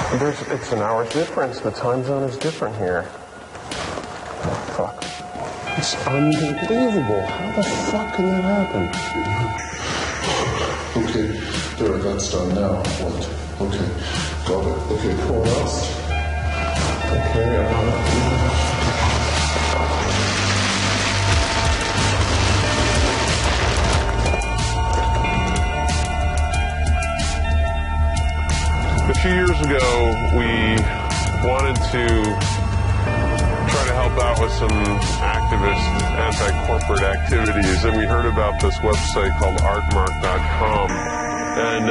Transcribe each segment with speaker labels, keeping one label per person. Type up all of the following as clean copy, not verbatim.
Speaker 1: It's an hour's difference. The time zone is different here. Oh, fuck. It's unbelievable. How the fuck can that happen?
Speaker 2: Okay, there, that's done now. What? Okay, got it. Okay, what else?
Speaker 1: Okay,
Speaker 3: A few years ago, we wanted to try to help out with some activist anti-corporate activities, and we heard about this website called artmark.com. And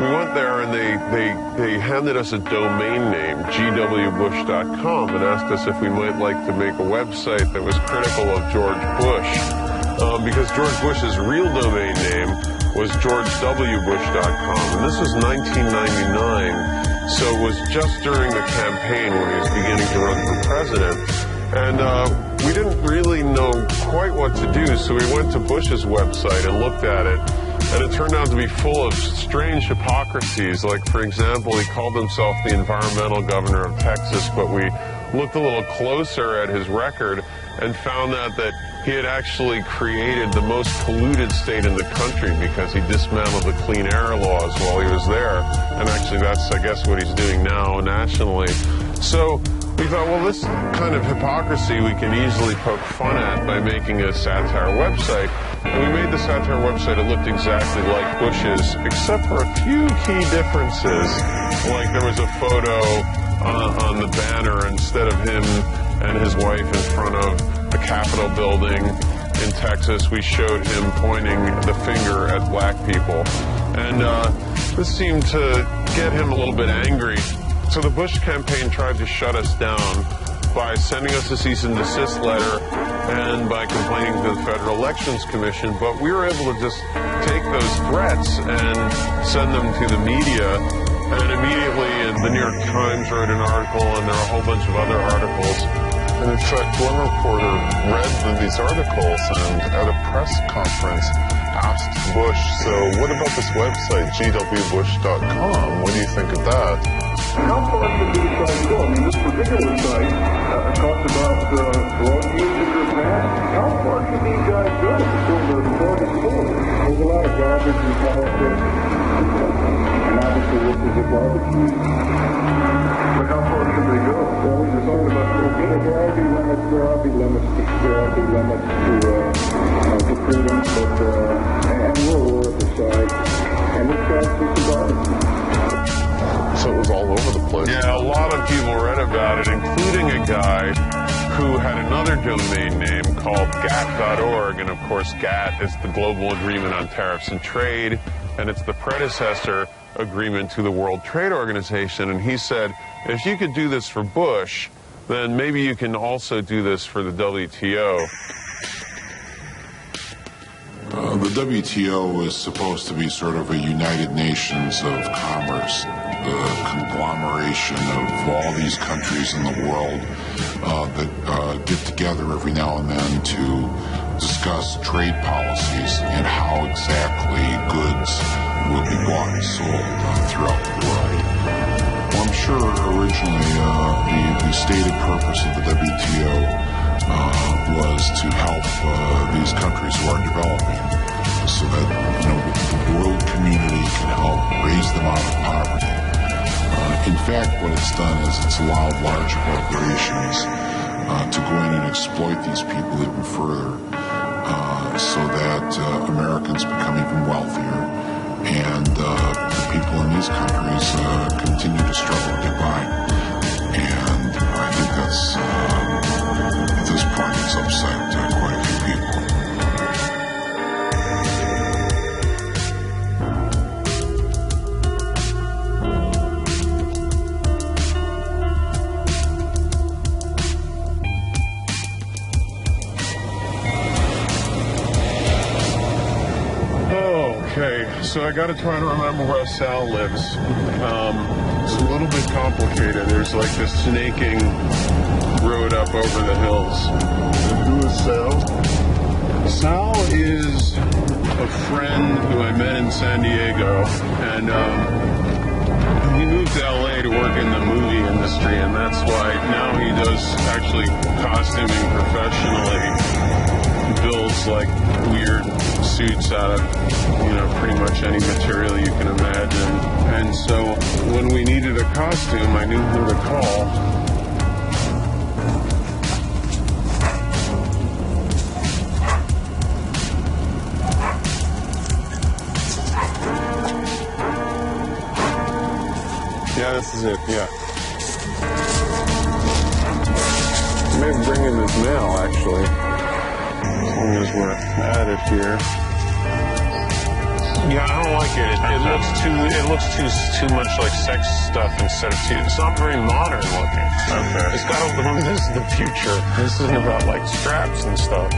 Speaker 3: we went there, and they handed us a domain name, gwbush.com, and asked us if we might like to make a website that was critical of George Bush, because George Bush's real domain name was georgewbush.com, and this was 1999, so it was just during the campaign when he was beginning to run for president, and we didn't really know quite what to do, so we went to Bush's website and looked at it, and it turned out to be full of strange hypocrisies. Like, for example, he called himself the environmental governor of Texas, but we looked a little closer at his record and found out that he had actually created the most polluted state in the country because he dismantled the clean air laws while he was there. And actually, that's, I guess, what he's doing now nationally. So we thought, well, this kind of hypocrisy we can easily poke fun at by making a satire website. And we made the satire website. It looked exactly like Bush's, except for a few key differences. Like there was a photo on the banner instead of him and his wife in front of the Capitol building in Texas. We showed him pointing the finger at black people. And this seemed to get him a little bit angry. So the Bush campaign tried to shut us down by sending us a cease and desist letter and by complaining to the Federal Elections Commission. But we were able to just take those threats and send them to the media. And immediately the New York Times wrote an article, and there were a whole bunch of other articles.
Speaker 2: And in fact, one reporter read these articles and at a press conference asked Bush, so what about this website, gwbush.com? What do you think of that?
Speaker 4: How far should these sites go? I mean, this particular site talks about drug use in your past. How far should these guys go before the plug is full? There's a lot of garbage in politics, and obviously this is a garbage use. But how far should they go? Well, we're just talking about there are limits to freedom, but and we're aware of the site, and this guy's just a garbage use.
Speaker 2: So it was all over the place.
Speaker 3: Yeah, a lot of people read about it, including a guy who had another domain name called GATT.org. And of course, GATT is the Global Agreement on Tariffs and Trade, and it's the predecessor agreement to the World Trade Organization. And he said, if you could do this for Bush, then maybe you can also do this for the WTO.
Speaker 5: The WTO is supposed to be sort of a United Nations of commerce, the conglomeration of all these countries in the world that get together every now and then to discuss trade policies and how exactly goods will be bought and sold throughout the world. Well, I'm sure originally the stated purpose of the WTO was to help these countries who are developing, so that the world community can help raise them out of poverty. In fact, what it's done is it's allowed large corporations to go in and exploit these people even further, so that Americans become even wealthier, and the people in these countries continue to struggle to get by. And I think that's, at this point, it's upset quite a few people.
Speaker 3: Okay, so I got to try to remember where Sal lives. It's a little bit complicated. There's like this snaking road up over the hills.
Speaker 2: And who is Sal?
Speaker 3: Sal is a friend who I met in San Diego, and he moved to LA to work in the movie industry, and that's why now he does actually costuming professionally. He builds like weird suits out of, pretty much any material you can imagine. And so when we needed a costume, I knew who to call. Yeah, this is it, yeah. Maybe bring in his mail, actually. As long as we're at it here. Yeah, I don't like it. It looks too much like sex stuff instead of it's not very modern looking. Okay. It's got this is the future. This isn't about like straps and stuff.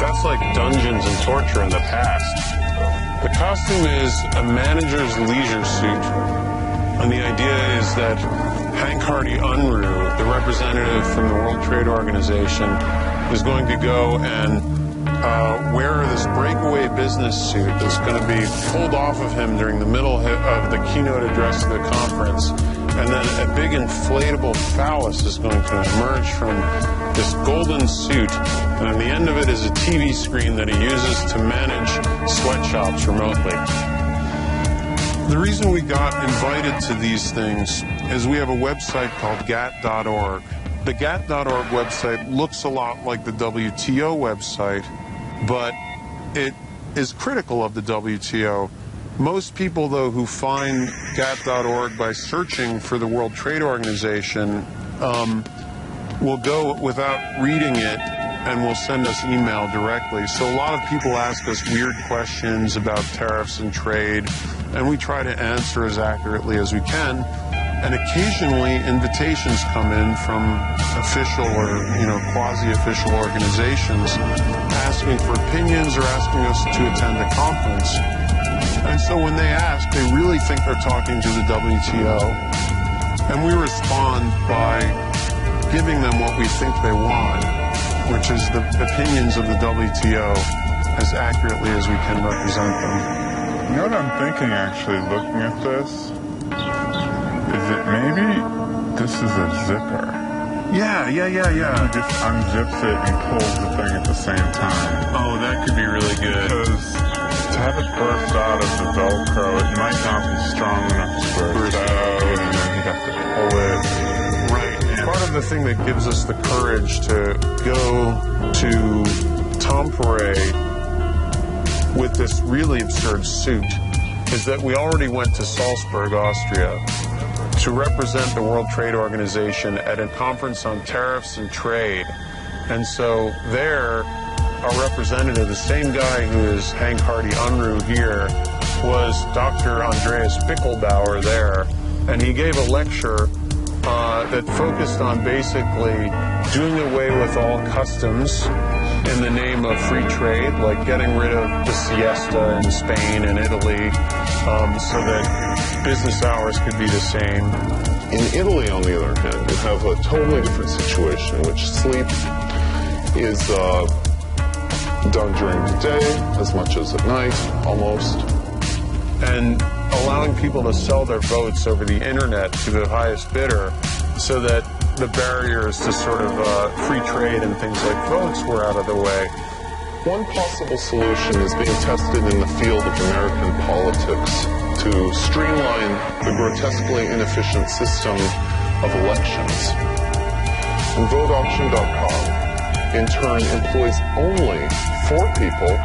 Speaker 3: That's like dungeons and torture in the past. The costume is a manager's leisure suit. And the idea is that Hank Hardy Unruh, the representative from the World Trade Organization, is going to go and wear this breakaway business suit that's going to be pulled off of him during the middle of the keynote address of the conference. And then a big inflatable phallus is going to emerge from this golden suit. And on the end of it is a TV screen that he uses to manage sweatshops remotely. The reason we got invited to these things is we have a website called GATT.org. The GATT.org website looks a lot like the WTO website, but it is critical of the WTO. Most people, though, who find GATT.org by searching for the World Trade Organization will go without reading it and will send us email directly. So a lot of people ask us weird questions about tariffs and trade, and we try to answer as accurately as we can. And occasionally invitations come in from official or, quasi-official organizations asking for opinions or asking us to attend a conference. And so when they ask, they really think they're talking to the WTO. And we respond by giving them what we think they want, which is the opinions of the WTO as accurately as we can represent them.
Speaker 6: You know what I'm thinking, actually, looking at this? Is it maybe this is a zipper?
Speaker 3: Yeah.
Speaker 6: He just unzips it and pulls the thing at the same time.
Speaker 3: Oh, that could be really good.
Speaker 6: Because to have it burst out of the Velcro, it might not be strong enough to burst out, and then he'd have to pull it.
Speaker 3: Right. And part of the thing that gives us the courage to go to Tampere with this really absurd suit is that we already went to Salzburg, Austria, to represent the World Trade Organization at a conference on tariffs and trade. And so there, our representative, the same guy who is Hank Hardy Unruh here, was Dr. Andreas Bickelbauer there. And he gave a lecture that focused on basically doing away with all customs in the name of free trade, like getting rid of the siesta in Spain and Italy, so that business hours could be the same.
Speaker 2: In Italy, on the other hand, you have a totally different situation in which sleep is done during the day as much as at night, almost.
Speaker 3: And allowing people to sell their votes over the internet to the highest bidder so that the barriers to sort of free trade and things like votes were out of the way.
Speaker 2: One possible solution is being tested in the field of American politics to streamline the grotesquely inefficient system of elections. And VoteAuction.com, in turn, employs only 4 people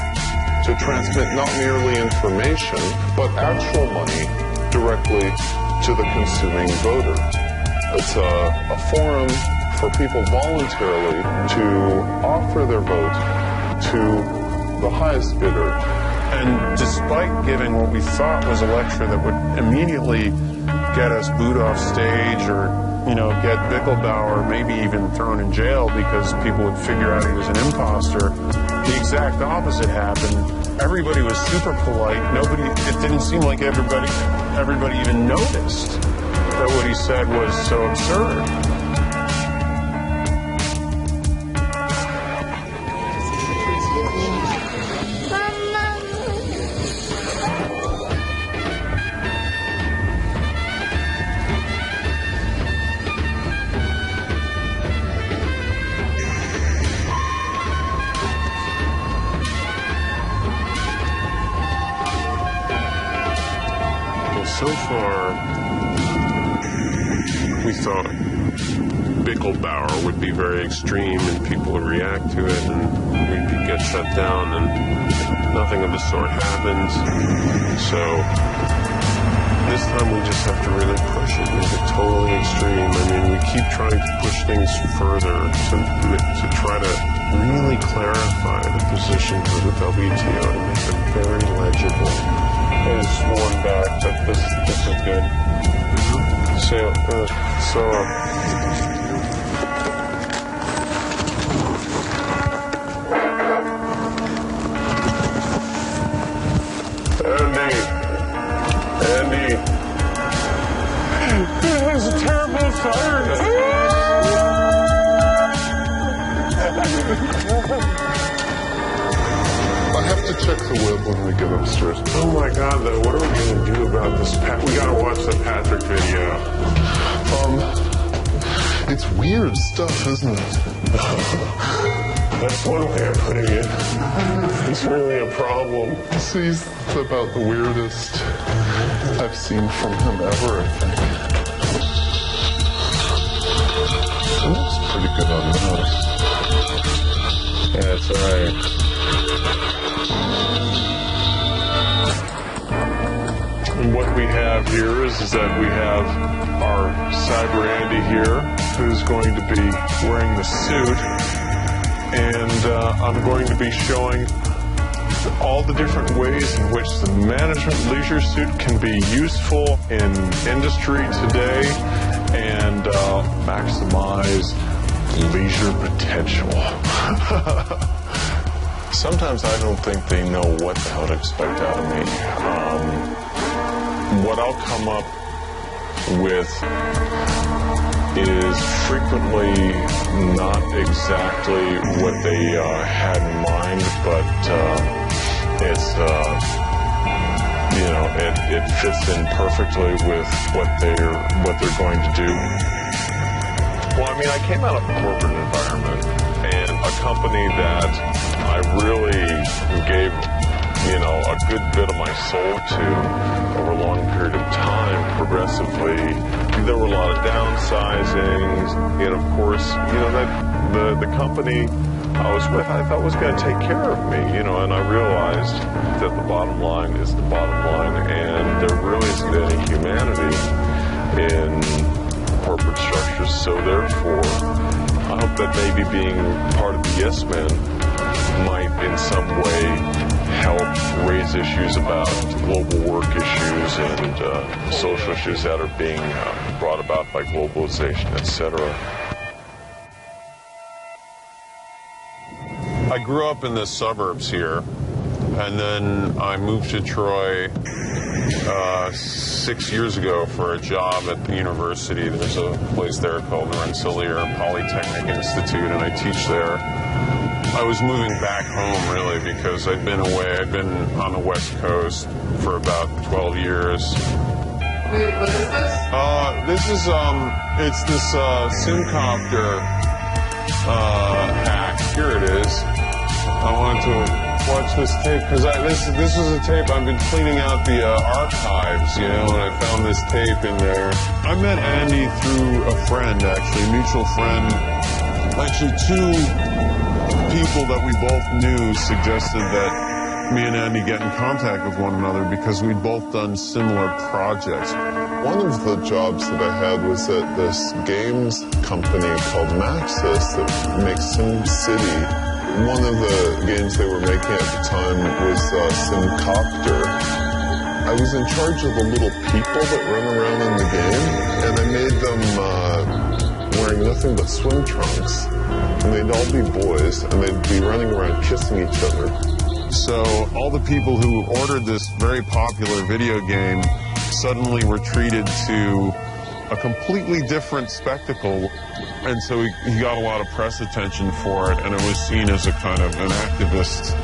Speaker 2: to transmit not merely information, but actual money directly to the consuming voter. It's a forum for people voluntarily to offer their vote to the highest bidder.
Speaker 3: And despite giving what we thought was a lecture that would immediately get us booed off stage or, get Bickelbauer maybe even thrown in jail because people would figure out he was an imposter, the exact opposite happened. Everybody was super polite. It didn't seem like everybody even noticed that what he said was so absurd. we thought Bickelbauer would be very extreme and people would react to it and we'd get shut down, and nothing of the sort happens. So this time we just have to really push it, make it totally extreme. I mean, we keep trying to push things further to try to really clarify the position of the WTO to make it very legible. There's one back, but this is good. Andy. There's a terrible fire.
Speaker 2: I have to check the web when we get upstairs.
Speaker 3: Oh my God, though, what are we going to do about this? We got to watch the Patrick video.
Speaker 2: It's weird stuff, isn't it?
Speaker 3: That's one way of putting it. It's really a problem.
Speaker 2: He's about the weirdest I've seen from him ever, I think. It looks pretty good on this.
Speaker 3: Yeah, that's right. And what we have here is that we have our Cyber Andy here, who's going to be wearing the suit, and I'm going to be showing all the different ways in which the management leisure suit can be useful in industry today and maximize leisure potential.
Speaker 2: Sometimes I don't think they know what the hell to expect out of me.
Speaker 3: What I'll come up with is frequently not exactly what they had in mind, but it's it fits in perfectly with what they're going to do. Well, I mean, I came out of a corporate environment and a company that I really gave a good bit of my soul to over a long period of time, progressively. There were a lot of downsizings, and of course, that the company I was with, I thought was going to take care of me, and I realized that the bottom line is the bottom line, and there really isn't any humanity in corporate structures. So therefore, I hope that maybe being part of the Yes Men might in some way help raise issues about global work issues and social issues that are being brought about by globalization, etc. I grew up in the suburbs here, and then I moved to Troy 6 years ago for a job at the university. There's a place there called the Rensselaer Polytechnic Institute, and I teach there. I was moving back home, really, because I'd been away. I'd been on the West Coast for about 12 years.
Speaker 7: Wait, what is this?
Speaker 3: It's this Simcopter hack. Here it is. I wanted to watch this tape, because this was a tape. I've been cleaning out the archives, and I found this tape in there. I met Andy through a friend, actually, a mutual friend. Actually, two people that we both knew suggested that me and Andy get in contact with one another because we'd both done similar projects.
Speaker 2: One of the jobs that I had was at this games company called Maxis that makes SimCity. One of the games they were making at the time was Simcopter. I was in charge of the little people that run around in the game, and I made them wearing nothing but swim trunks. And they'd all be boys, and they'd be running around kissing each other.
Speaker 3: So all the people who ordered this very popular video game suddenly were treated to a completely different spectacle. And so he got a lot of press attention for it, and it was seen as a kind of an activist,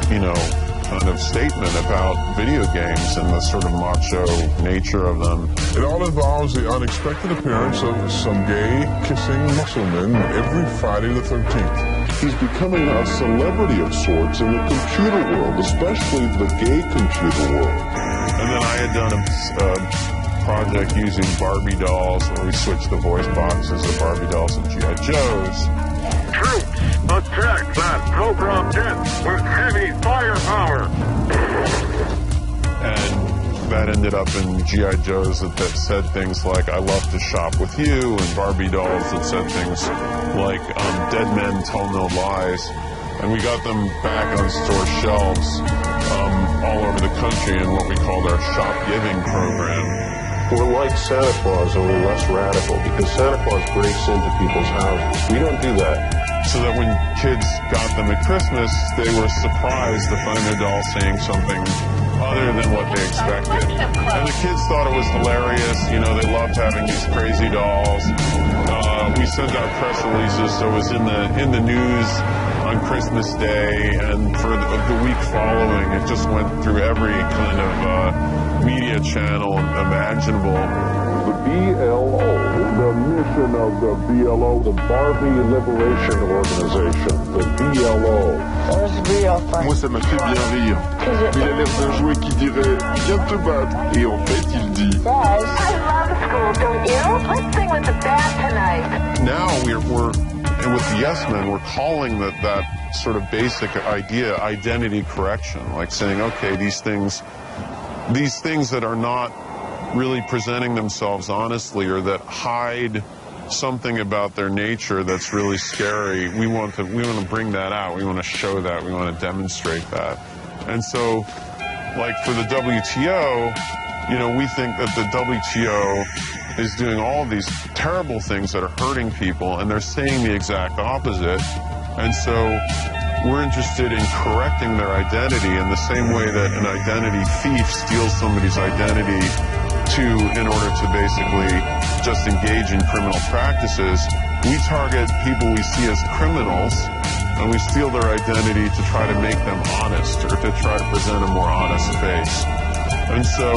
Speaker 3: kind of statement about video games and the sort of macho nature of them.
Speaker 2: It all involves the unexpected appearance of some gay kissing musclemen every Friday the 13th. He's becoming a celebrity of sorts in the computer world, especially the gay computer world.
Speaker 3: And then I had done project using Barbie dolls, and we switched the voice boxes of Barbie dolls and G.I. Joes.
Speaker 4: Troops, attack that program jet with heavy firepower.
Speaker 3: And that ended up in G.I. Joes that said things like, I love to shop with you, and Barbie dolls that said things like, dead men tell no lies. And we got them back on store shelves all over the country in what we called our shop giving program.
Speaker 1: We're like Santa Claus, only less radical, because Santa Claus breaks into people's houses. We don't do that.
Speaker 3: So that when kids got them at Christmas, they were surprised to find their doll saying something other than what they expected. And the kids thought it was hilarious. You know, they loved having these crazy dolls. We sent out press releases, so it was in the news on Christmas Day, and for the week following, it just went through every kind of media channel imaginable.
Speaker 4: The BLO, the mission of the BLO, the Barbie Liberation Organization, the BLO.
Speaker 8: Moi, ça m'a fait bien rire. Il a l'air d'un jouet qui dirait « Viens te battre » et en fait, il dit
Speaker 9: I love school, don't you? Let's sing with the band tonight.
Speaker 3: Now we're and with the Yes Men, we're calling that sort of basic idea identity correction, like saying, okay, these things that are not really presenting themselves honestly, or that hide something about their nature that's really scary, we want to bring that out. We want to show that. We want to demonstrate that. And so, like for the WTO, you know, we think that the WTO is doing all of these terrible things that are hurting people, and they're saying the exact opposite. And so we're interested in correcting their identity in the same way that an identity thief steals somebody's identity in order to basically just engage in criminal practices. We target people we see as criminals, and we steal their identity to try to make them honest, or to try to present a more honest face. And so,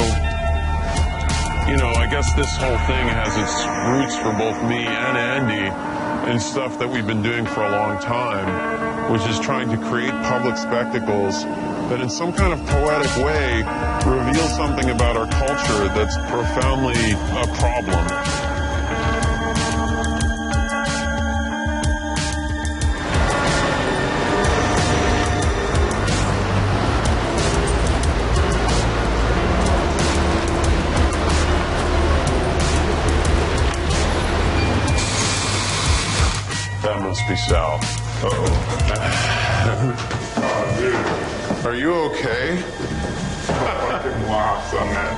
Speaker 3: you know, I guess this whole thing has its roots for both me and Andy in stuff that we've been doing for a long time, which is trying to create public spectacles that in some kind of poetic way reveal something about our culture that's profoundly a problem. That must be Sal.
Speaker 6: Oh, dude.
Speaker 3: Are you okay?
Speaker 6: Fucking lost on that.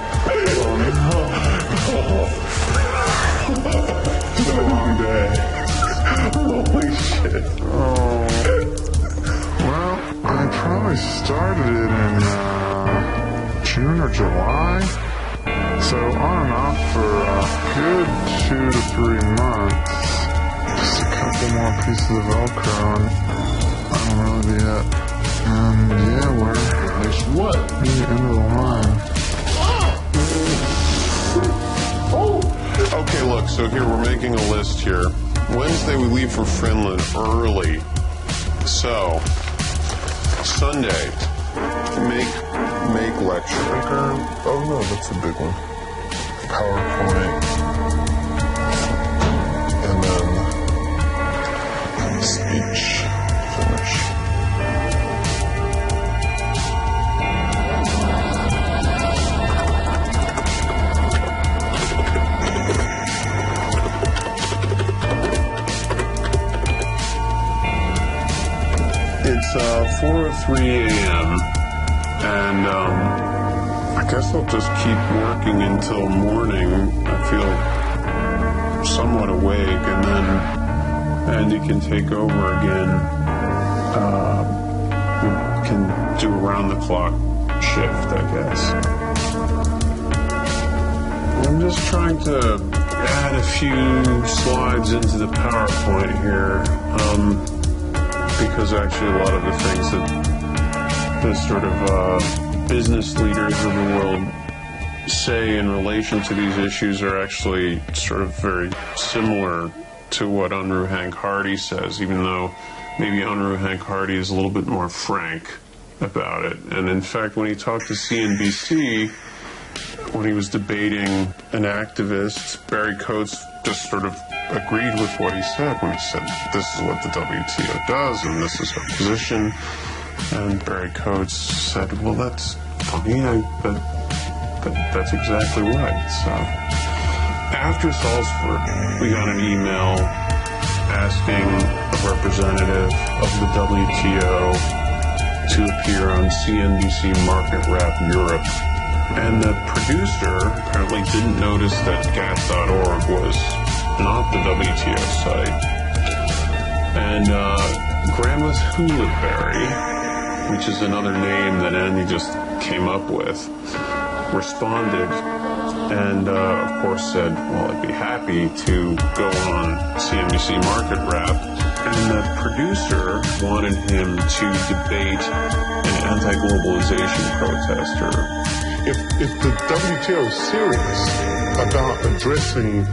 Speaker 3: It's been a long day. Holy shit.
Speaker 6: Oh. Well, I probably started it in June or July. So on and off for a good 2 to 3 months. Just a couple more pieces of Velcro and I'm really be it. And yeah, we're
Speaker 1: What?
Speaker 6: at the end of the line.
Speaker 3: Okay, look, so here we're making a list here. Wednesday we leave for Finland early. So, Sunday, make lecture.
Speaker 1: Oh no, that's a big one. PowerPoint. And then speech. Finish.
Speaker 3: It's 4:03 a.m. and I guess I'll just keep working until morning. I feel somewhat awake, and then Andy can take over again. We can do around-the-clock shift, I guess. I'm just trying to add a few slides into the PowerPoint here. Because actually a lot of the things that the sort of business leaders of the world say in relation to these issues are actually sort of very similar to what Unruh Hank Hardy says, even though maybe Unruh Hank Hardy is a little bit more frank about it. And in fact, when he talked to CNBC, when he was debating an activist, Barry Coates, just sort of agreed with what he said when he said, this is what the WTO does and this is our position. And Barry Coates said, well, that's funny, but that's exactly right. So after Salzburg, we got an email asking a representative of the WTO to appear on CNBC Market Wrap Europe. And the producer apparently didn't notice that gas.org was not the WTO site. And Grandma's Hewlettberry, which is another name that Andy just came up with, responded and, of course, said, well, I'd be happy to go on CNBC Market Wrap. And the producer wanted him to debate an anti-globalization protester.
Speaker 6: If the WTO is serious about addressing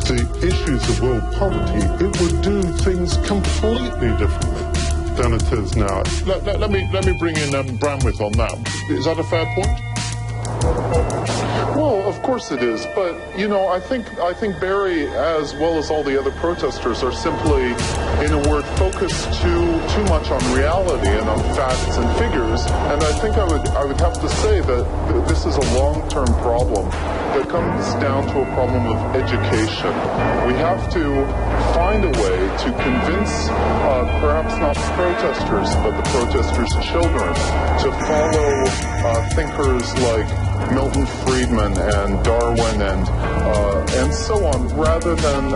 Speaker 6: the issues of world poverty, it would do things completely differently than it is now.
Speaker 8: Let me bring in Bramwith on that. Is that a fair point? Well, of course it is, but I think Barry, as well as all the other protesters, are simply, in a word, focused too much on reality and on facts and figures. And I think I would have to say that this is a long-term problem that comes down to a problem of education. We have to find a way to convince, perhaps not the protesters, but the protesters' children, to follow thinkers like Milton Friedman and Darwin and so on, rather than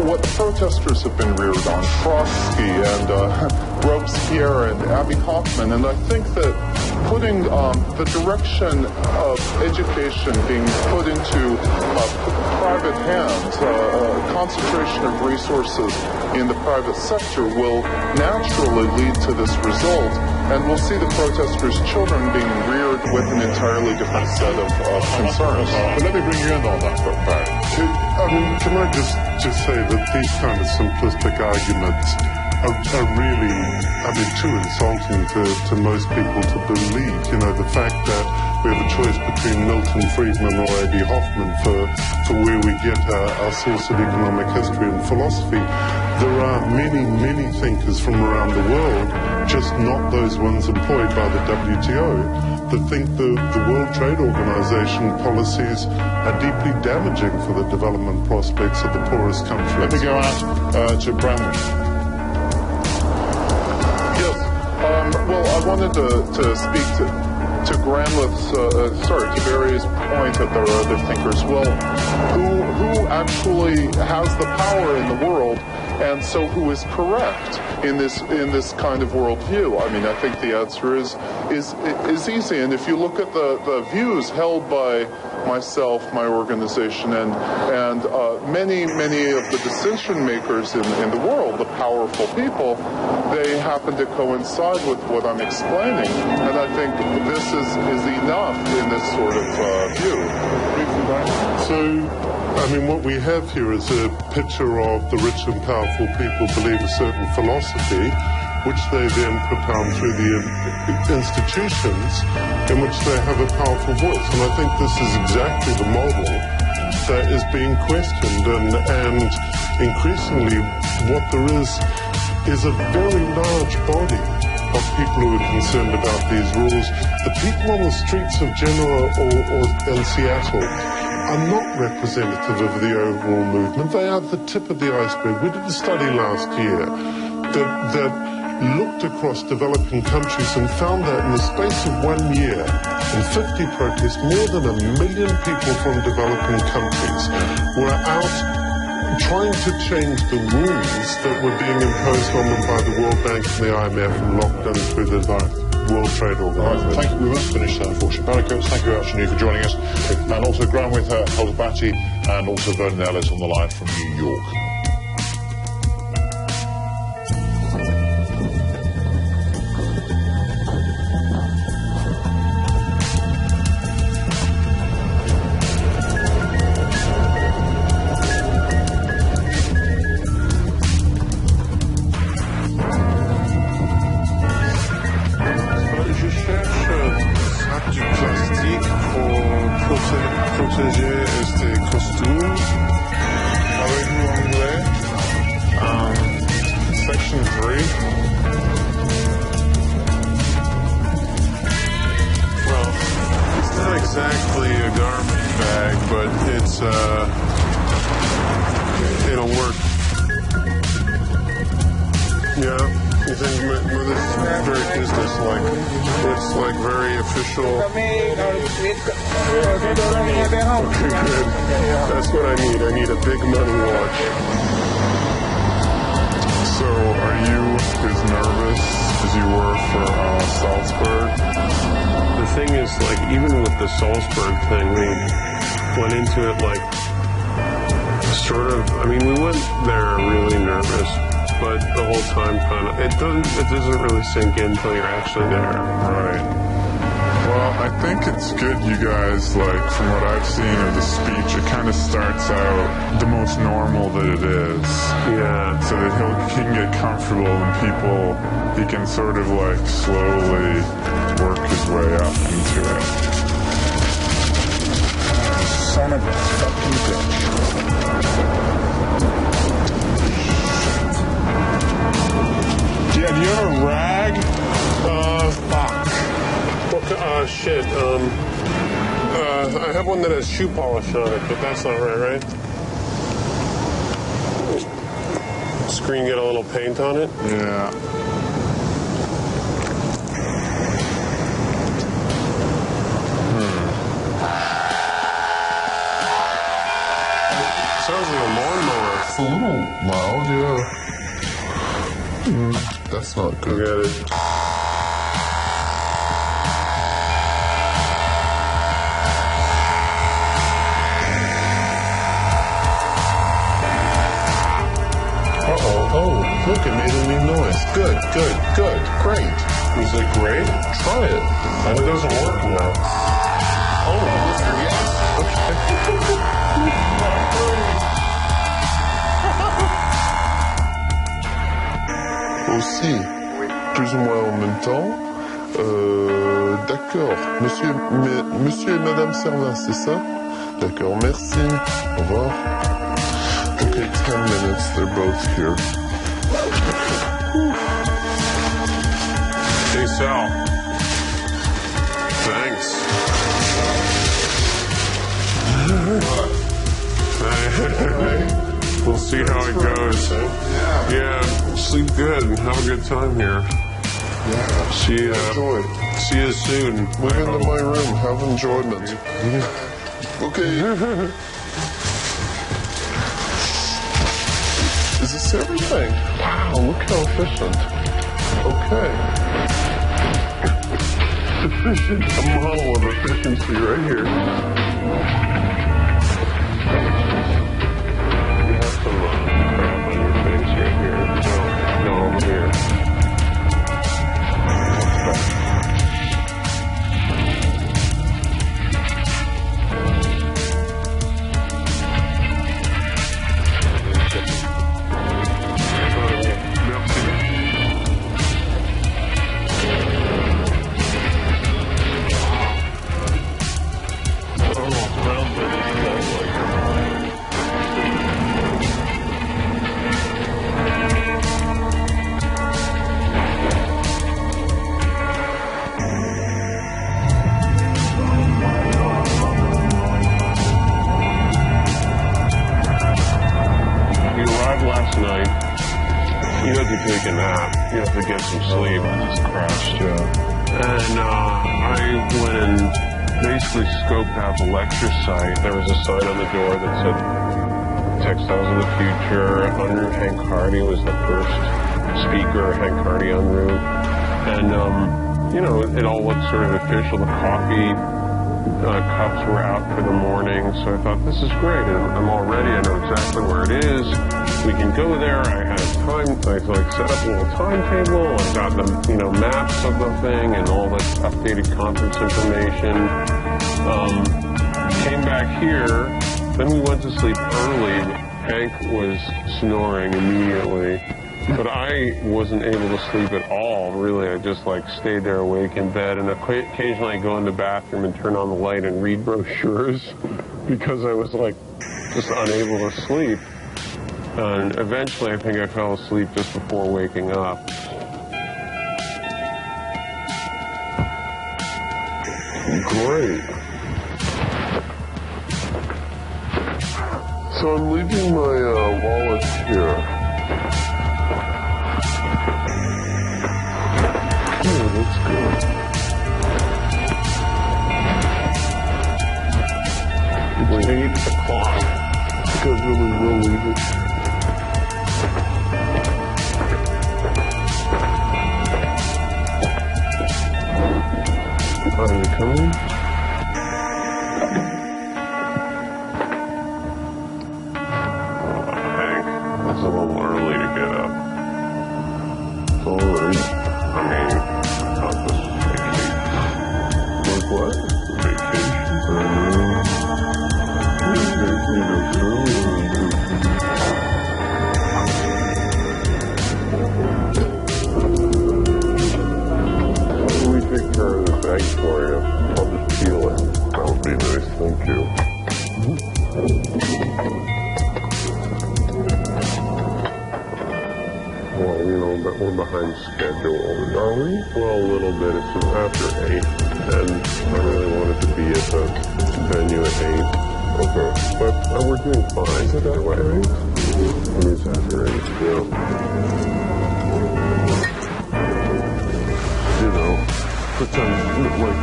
Speaker 8: what the protesters have been reared on, Trotsky and Robespierre and Abbie Hoffman. And I think that putting the direction of education being put into private hands, concentration of resources in the private sector will naturally lead to this result. And we'll see the protesters' children being reared with an entirely different set of concerns.
Speaker 6: But let me bring you in on that, Barry. Can I just say that these kind of simplistic arguments are really, too insulting to most people to believe. The fact that we have a choice between Milton Friedman or Abbie Hoffman for where we get our source of economic history and philosophy. There are many, many thinkers from around the world, just not those ones employed by the WTO, that think the World Trade Organization policies are deeply damaging for the development prospects of the poorest countries.
Speaker 8: Let me go out to Bramwith.
Speaker 4: Yes. Well, I wanted to speak to Granwith's, to Barry's point that there are other thinkers. Well, who actually has the power in the world, and so who is correct in this kind of worldview? I think the answer is easy. And if you look at the views held by myself, my organization, and many of the decision makers in the world, the powerful people, they happen to coincide with what I'm explaining. And I think this is enough in this sort of view.
Speaker 6: So, what we have here is a picture of the rich and powerful people believe a certain philosophy, which they then propound through the institutions in which they have a powerful voice. And I think this is exactly the model that is being questioned. And increasingly, what there is a very large body of people who are concerned about these rules. The people on the streets of Genoa or in Seattle are not representative of the overall movement. They are the tip of the iceberg. We did a study last year that looked across developing countries and found that in the space of 1 year, in 50 protests, more than 1 million people from developing countries were out trying to change the rules that were being imposed on them by the World Bank and the IMF and locked in through the World Trade Organization.
Speaker 8: Right, thank you. We must finish there, unfortunately. Barry Coates, thank you very much indeed for joining us. And also Granwith Hewlettberry and also Vernon Ellis on the line from New York.
Speaker 6: Du plastique pour protéger
Speaker 3: gonna work. Yeah, you think this is very business-like? It's like very official. Okay, good. That's what I need. I need a big money watch.
Speaker 6: So, are you as nervous as you were for Salzburg?
Speaker 3: The thing is, like, even with the Salzburg thing, we went into it like sort of. I mean, we went there really nervous, but the whole time kind of it doesn't really sink in until you're actually there.
Speaker 6: Right. Well, I think it's good you guys, like, from what I've seen of the speech, it kind of starts out the most normal that it is.
Speaker 3: Yeah.
Speaker 6: So that he can get comfortable and he can sort of, like, slowly work his way up into it. Son of a fucking bitch. Yeah, do you have a rag? Fuck.
Speaker 3: Shit. I have one that has shoe polish on it, but that's not right? Screen get a little paint on it?
Speaker 6: Yeah.
Speaker 3: Sounds like a lawnmower.
Speaker 2: It's a little loud, yeah. That's not good.
Speaker 3: Forget it.
Speaker 2: Oh, look, it made a new noise. Good, great.
Speaker 3: Is it great?
Speaker 2: Try it.
Speaker 3: It doesn't work now.
Speaker 2: Oh, yes. Okay. Aussi, plus ou moins en même temps. D'accord. Monsieur et Madame Servin, c'est ça? D'accord, merci. Au revoir. Okay, 10 minutes, they're both here.
Speaker 3: Hey, Sal. Thanks. We'll see how it goes. Yeah, sleep good and have a good time here.
Speaker 2: Yeah, enjoy.
Speaker 3: See you soon.
Speaker 2: Move into my room, have enjoyment. Okay. Is this everything? Wow, look how efficient. Okay.
Speaker 3: A model of efficiency right here. You have some crap on your face right here. No, over here. Last night, you had to take a nap. You have to get some sleep.
Speaker 2: It's crashed, yeah.
Speaker 3: And I went and basically scoped out the lecture site. There was a sign on the door that said Textiles of the Future. Unruh Hank Hardy was the first speaker, Hank Hardy Unruh. And, you know, it all looked sort of official. The coffee cups were out for the morning. So I thought, this is great. And I'm all ready. I know exactly where it is. We can go there. I had time. I like set up a little timetable. I got the maps of the thing and all the updated conference information. Came back here. Then we went to sleep early. Hank was snoring immediately, but I wasn't able to sleep at all. Really, I just like stayed there awake in bed, and occasionally I go in the bathroom and turn on the light and read brochures because I was like just unable to sleep. And eventually, I think I fell asleep just before waking up.
Speaker 2: Great.
Speaker 3: So I'm leaving my wallet here. Oh, that's good. It's 8 o'clock. I think I really will leave it. Are you coming? Hank, it's a little early to get up. It's all right. I mean, not this vacation. Like what? Vacation. Why don't we take care of this egg for you? I'll just peel it. That would be nice, thank you. Well, you know, but we're behind schedule. Are we? Well, a little bit. It's after 8, and I really wanted to be at the venue at 8. Okay. But we're doing fine. Is it that way? It is after 8, yeah. You know, pretend, like,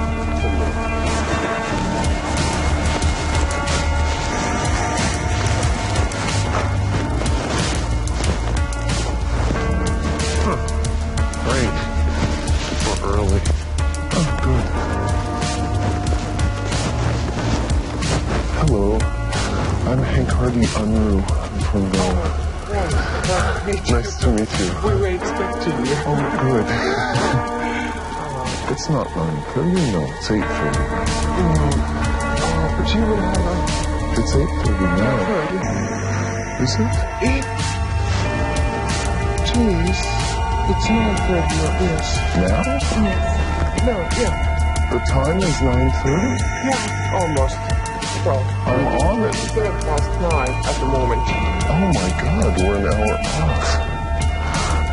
Speaker 3: great. We're early. Oh, good. Hello. I'm Hank Hardy Unruh. I'm from Ghana. Nice to meet you.
Speaker 1: We were expecting you.
Speaker 3: Oh, good. It's not 9:30, no, it's 8:30.
Speaker 1: But you would have
Speaker 3: It's 8:30 now. Is it?
Speaker 1: Jeez. It's 9:30, yes.
Speaker 3: Now?
Speaker 1: No, yeah.
Speaker 3: The time is 9:30?
Speaker 1: Yeah, almost. Well,
Speaker 3: I'm on it.
Speaker 1: it's 9:09 at the moment.
Speaker 3: Oh my God, we're an hour off.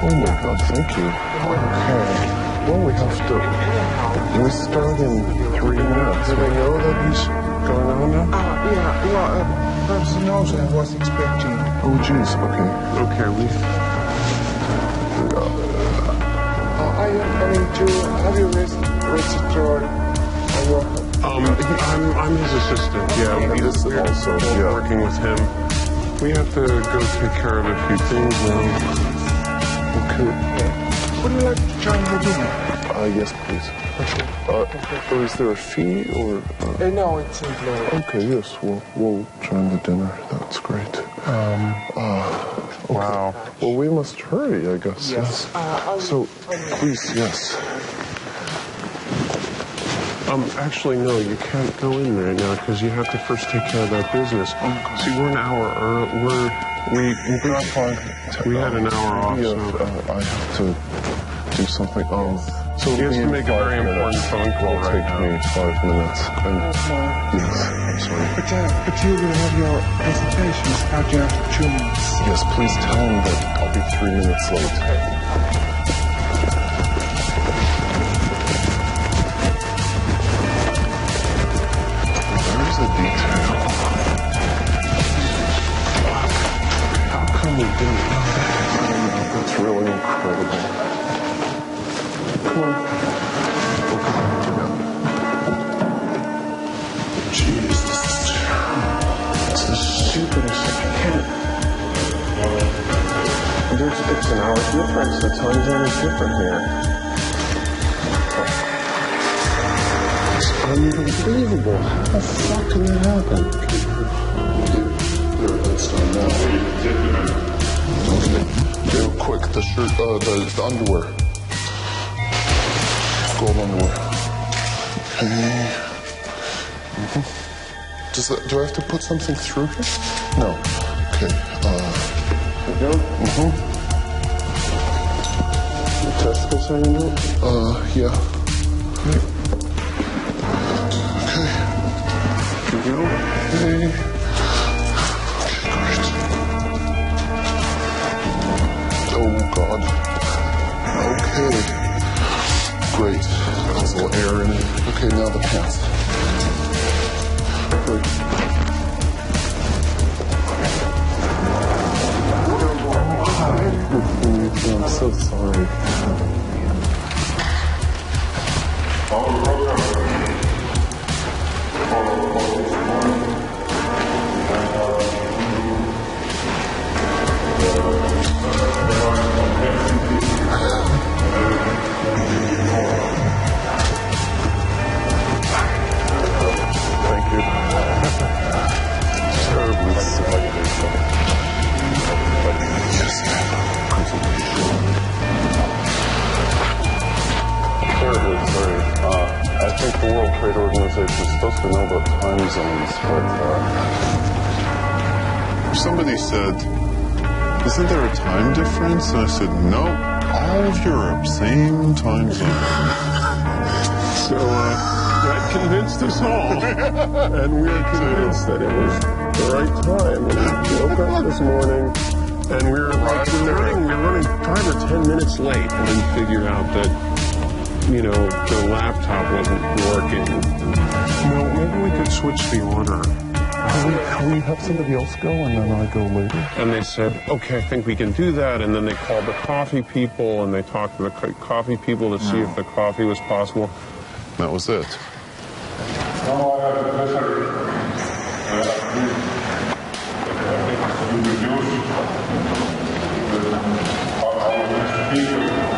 Speaker 3: Oh my God, thank you. Okay. Well, we have to. We start in 3 minutes. Do they know that he's going on now?
Speaker 1: Yeah, well, person knows I was expecting.
Speaker 3: Oh, jeez. Okay. Okay, we.
Speaker 1: I need to have you registered.
Speaker 3: I'm his assistant. Yeah,
Speaker 1: Okay.
Speaker 3: we're also working with him. We have to go take care of a few things now. Okay.
Speaker 1: Would you like to join the dinner?
Speaker 3: Yes, please. Or is there a fee or?
Speaker 1: No, it's included.
Speaker 3: Okay, yes, we'll join the dinner. That's great. Wow. Well, we must hurry, I guess.
Speaker 1: Yes.
Speaker 3: So, please, yes. Actually, no, you can't go in right now because you have to first take care of that business. See, we're an hour early. We had an hour off, so
Speaker 5: I have to do something.
Speaker 3: So he has to make a very important phone call right now.
Speaker 5: It'll take me 5 minutes. Yes, I'm sorry.
Speaker 1: But you will have your presentation starting after 2 minutes.
Speaker 5: Yes, please tell him that I'll be 3 minutes late. There's a detail. How come we didn't know that? I don't know. That's really incredible. Come on. Jeez, this is terrible. It's the stupidest. I can't.
Speaker 1: It's an hour difference. The time zone is different here. It's unbelievable. How the fuck can that happen?
Speaker 5: Let's start now. Okay. Real quick, the shirt, the underwear. Gold underwear. Okay. Do I have to put something through here? No. Okay.
Speaker 1: Go. The testicles are in it?
Speaker 5: Yeah. Okay.
Speaker 1: You go.
Speaker 5: Okay. Great. Oh, God. Okay. Great. There's a little air in it. Okay, now the pants. Great.
Speaker 1: I'm so sorry.
Speaker 3: Thank you. Terribly sorry. Terribly sorry. I think the World Trade Organization is supposed to know about time zones, but
Speaker 2: Somebody said, isn't there a time difference? And I said, no, all of Europe, same time zone.
Speaker 1: So that convinced us all, and we were convinced that it was the right time. And we woke up this morning, and we were running 5 or 10 minutes late, and then figured out that, you know, the laptop wasn't working. No, maybe we could switch the order.
Speaker 8: Can we have somebody else go and then I go later?
Speaker 1: And they said, okay, I think we can do that. And then they called the coffee people, and they talked to the coffee people to see if the coffee was possible.
Speaker 2: That was it.
Speaker 6: Now I have the pleasure to introduce our next speaker, Mr. Anthony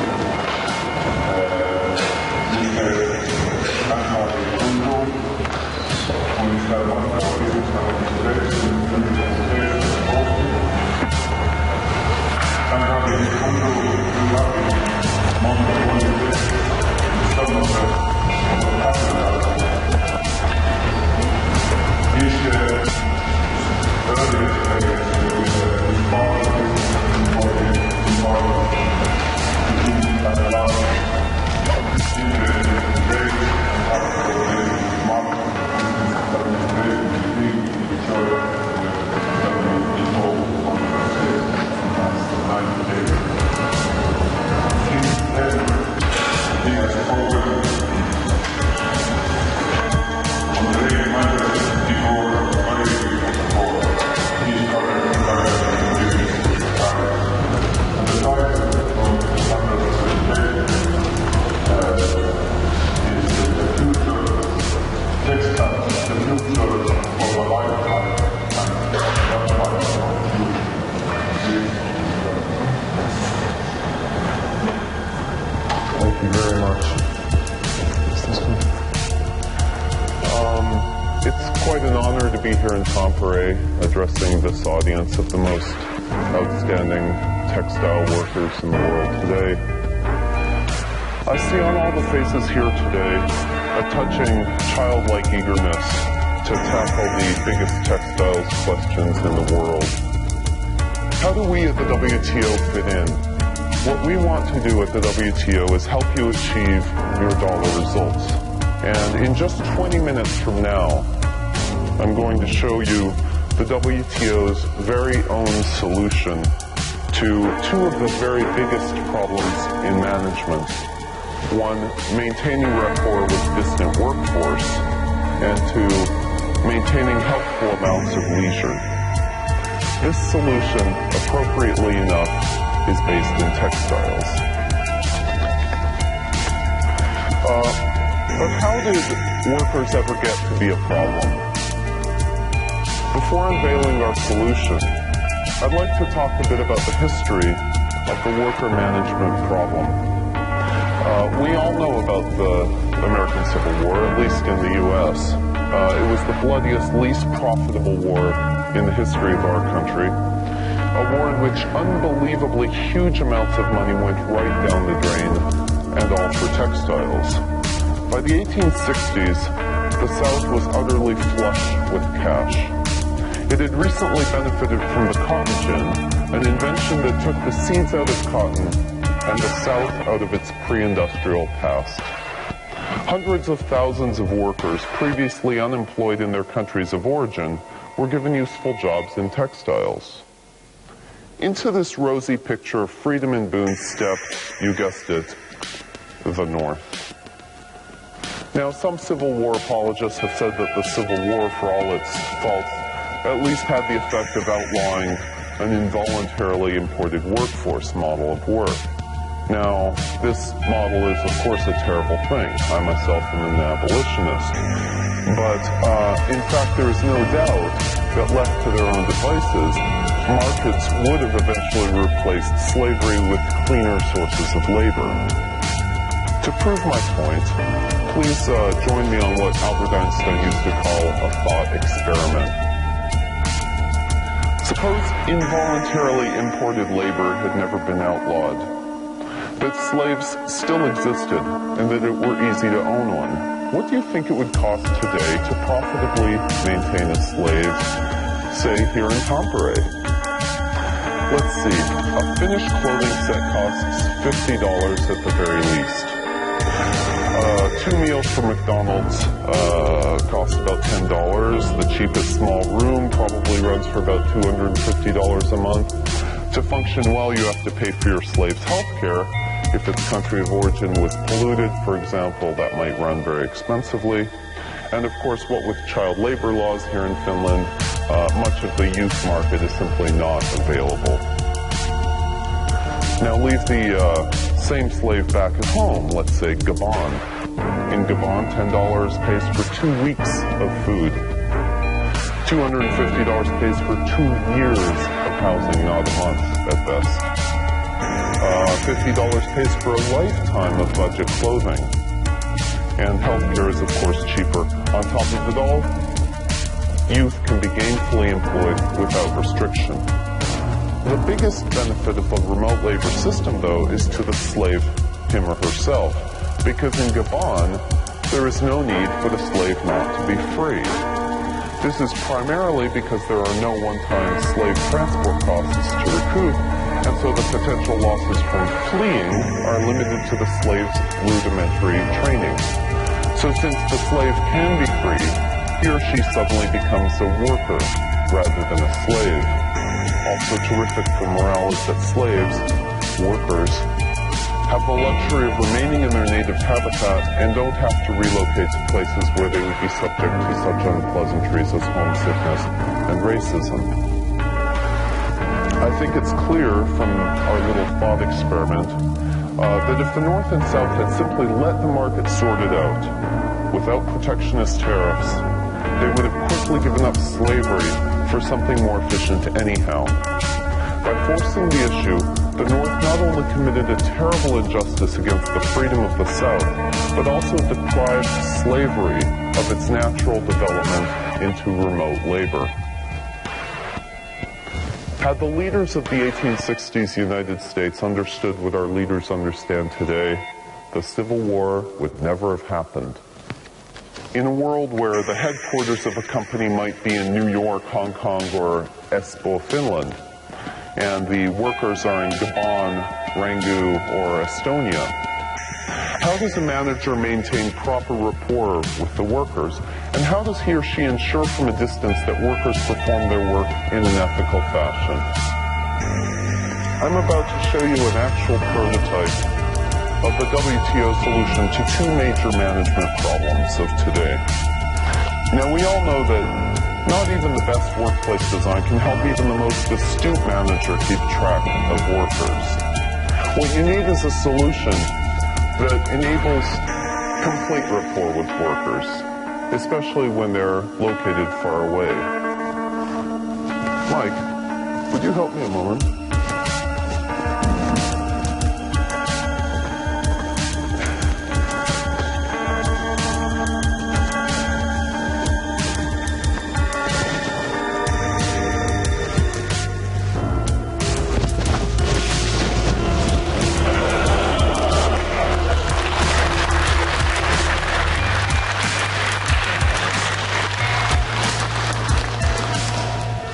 Speaker 6: Kundu, who is the one of the physics and integration in the University of Boston. Anthony Kundu grew up in Montreal, southern Canada.
Speaker 8: Thank you very much.
Speaker 3: it's quite an honor to be here in Tampere addressing this audience of the most outstanding textile workers in the world today. I see on all the faces here today a touching childlike eagerness to tackle the biggest textiles questions in the world. How do we at the WTO fit in? What we want to do at the WTO is help you achieve your dollar results. And in just 20 minutes from now, I'm going to show you the WTO's very own solution to two of the very biggest problems in management. One, maintaining rapport with distant workforce, and two, maintaining helpful amounts of leisure. This solution, appropriately enough, is based in textiles. But how did workers ever get to be a problem? Before unveiling our solution, I'd like to talk a bit about the history of the worker management problem. We all know about the American Civil War, at least in the U.S. It was the bloodiest, least profitable war in the history of our country. A war in which unbelievably huge amounts of money went right down the drain, and all for textiles. By the 1860s, the South was utterly flush with cash. It had recently benefited from the cotton gin, an invention that took the seeds out of cotton and the South out of its pre-industrial past. Hundreds of thousands of workers previously unemployed in their countries of origin were given useful jobs in textiles. Into this rosy picture of freedom and boon stepped, you guessed it, the North. Now, some Civil War apologists have said that the Civil War, for all its faults, at least had the effect of outlawing
Speaker 2: an involuntarily imported workforce model of work. Now, this model is, of course, a terrible thing. I myself am an abolitionist. But, in fact, there is no doubt that left to their own devices, markets would have eventually replaced slavery with cleaner sources of labor. To prove my point, please join me on what Albert Einstein used to call a thought experiment. Suppose involuntarily imported labor had never been outlawed, that slaves still existed, and that it were easy to own one. What do you think it would cost today to profitably maintain a slave, say here in Tampere? Let's see, a finished clothing set costs $50 at the very least. 2 meals from McDonald's cost about $10. The cheapest small room probably runs for about $250 a month. To function well, you have to pay for your slave's health care. If its country of origin was polluted, for example, that might run very expensively. And of course, what with child labor laws here in Finland, much of the youth market is simply not available. Now leave the same slave back at home, let's say Gabon. In Gabon, $10 pays for 2 weeks of food. $250 pays for 2 years of housing, not a month at best. $50 pays for a lifetime of budget clothing. And healthcare is, of course, cheaper. On top of it all, youth can be gainfully employed without restriction. The biggest benefit of a remote labor system, though, is to the slave, him or herself, because in Gabon, there is no need for the slave not to be free. This is primarily because there are no one-time slave transport costs to recoup, and so the potential losses from fleeing are limited to the slave's rudimentary training. So since the slave can be free, he or she suddenly becomes a worker rather than a slave. Also terrific for morale is that slaves, workers, have the luxury of remaining in their native habitat and don't have to relocate to places where they would be subject to such unpleasantries as homesickness and racism. I think it's clear from our little thought experiment that if the North and South had simply let the market sort it out without protectionist tariffs, they would have quickly given up slavery for something more efficient anyhow. By forcing the issue, the North not only committed a terrible injustice against the freedom of the South, but also deprived slavery of its natural development into remote labor. Had the leaders of the 1860s United States understood what our leaders understand today, the Civil War would never have happened. In a world where the headquarters of a company might be in New York, Hong Kong, or Espoo, Finland, and the workers are in Gabon, Rangu, or Estonia, how does a manager maintain proper rapport with the workers? And how does he or she ensure from a distance that workers perform their work in an ethical fashion? I'm about to show you an actual prototype of the WTO solution to 2 major management problems of today. Now, we all know that not even the best workplace design can help even the most astute manager keep track of workers. What you need is a solution that enables complete rapport with workers, especially when they're located far away. Mike, would you help me a moment?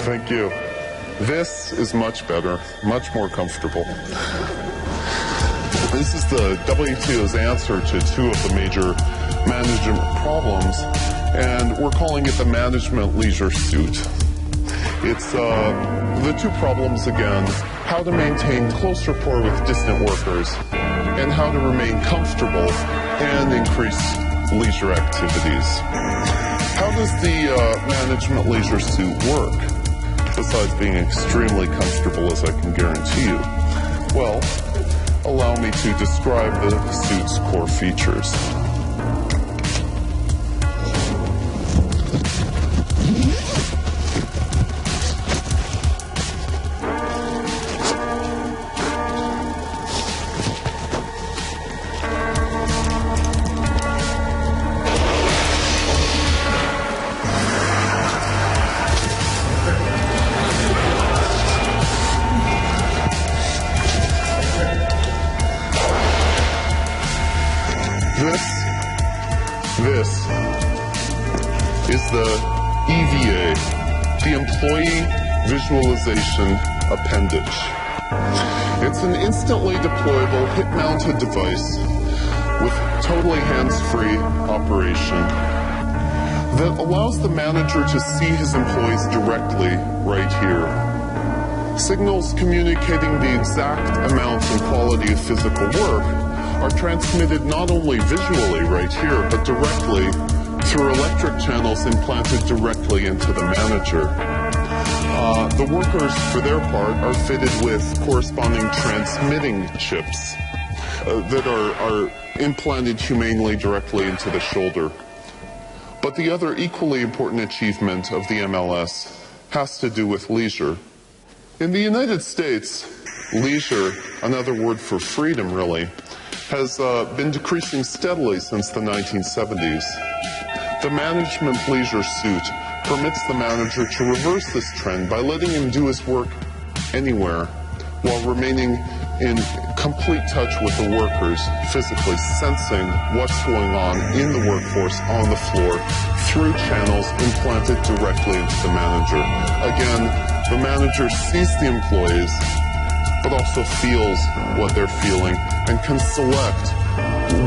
Speaker 2: Thank you. This is much better, much more comfortable. This is the WTO's answer to 2 of the major management problems, and we're calling it the management leisure suit. It's the 2 problems again, how to maintain close rapport with distant workers, and how to remain comfortable and increase leisure activities. How does the management leisure suit work?
Speaker 8: besides being extremely comfortable, as I can guarantee you? Well, allow me to describe the suit's core features. This is the EVA, the Employee Visualization Appendage. It's an instantly deployable hip-mounted device with totally hands-free operation that allows the manager to see his employees directly right here. Signals communicating the exact amount and quality of physical work are transmitted not only visually right here, but directly through electric channels implanted directly into the manager. The workers, for their part, are fitted with corresponding transmitting chips that are implanted humanely directly into the shoulder. But the other equally important achievement of the MLS has to do with leisure. In the United States, leisure, another word for freedom really, has been decreasing steadily since the 1970s. The management leisure suit permits the manager to reverse this trend by letting him do his work anywhere while remaining in complete touch with the workers, physically sensing what's going on in the workforce on the floor through channels implanted directly into the manager. Again, the manager sees the employees, but also feels what they're feeling and can select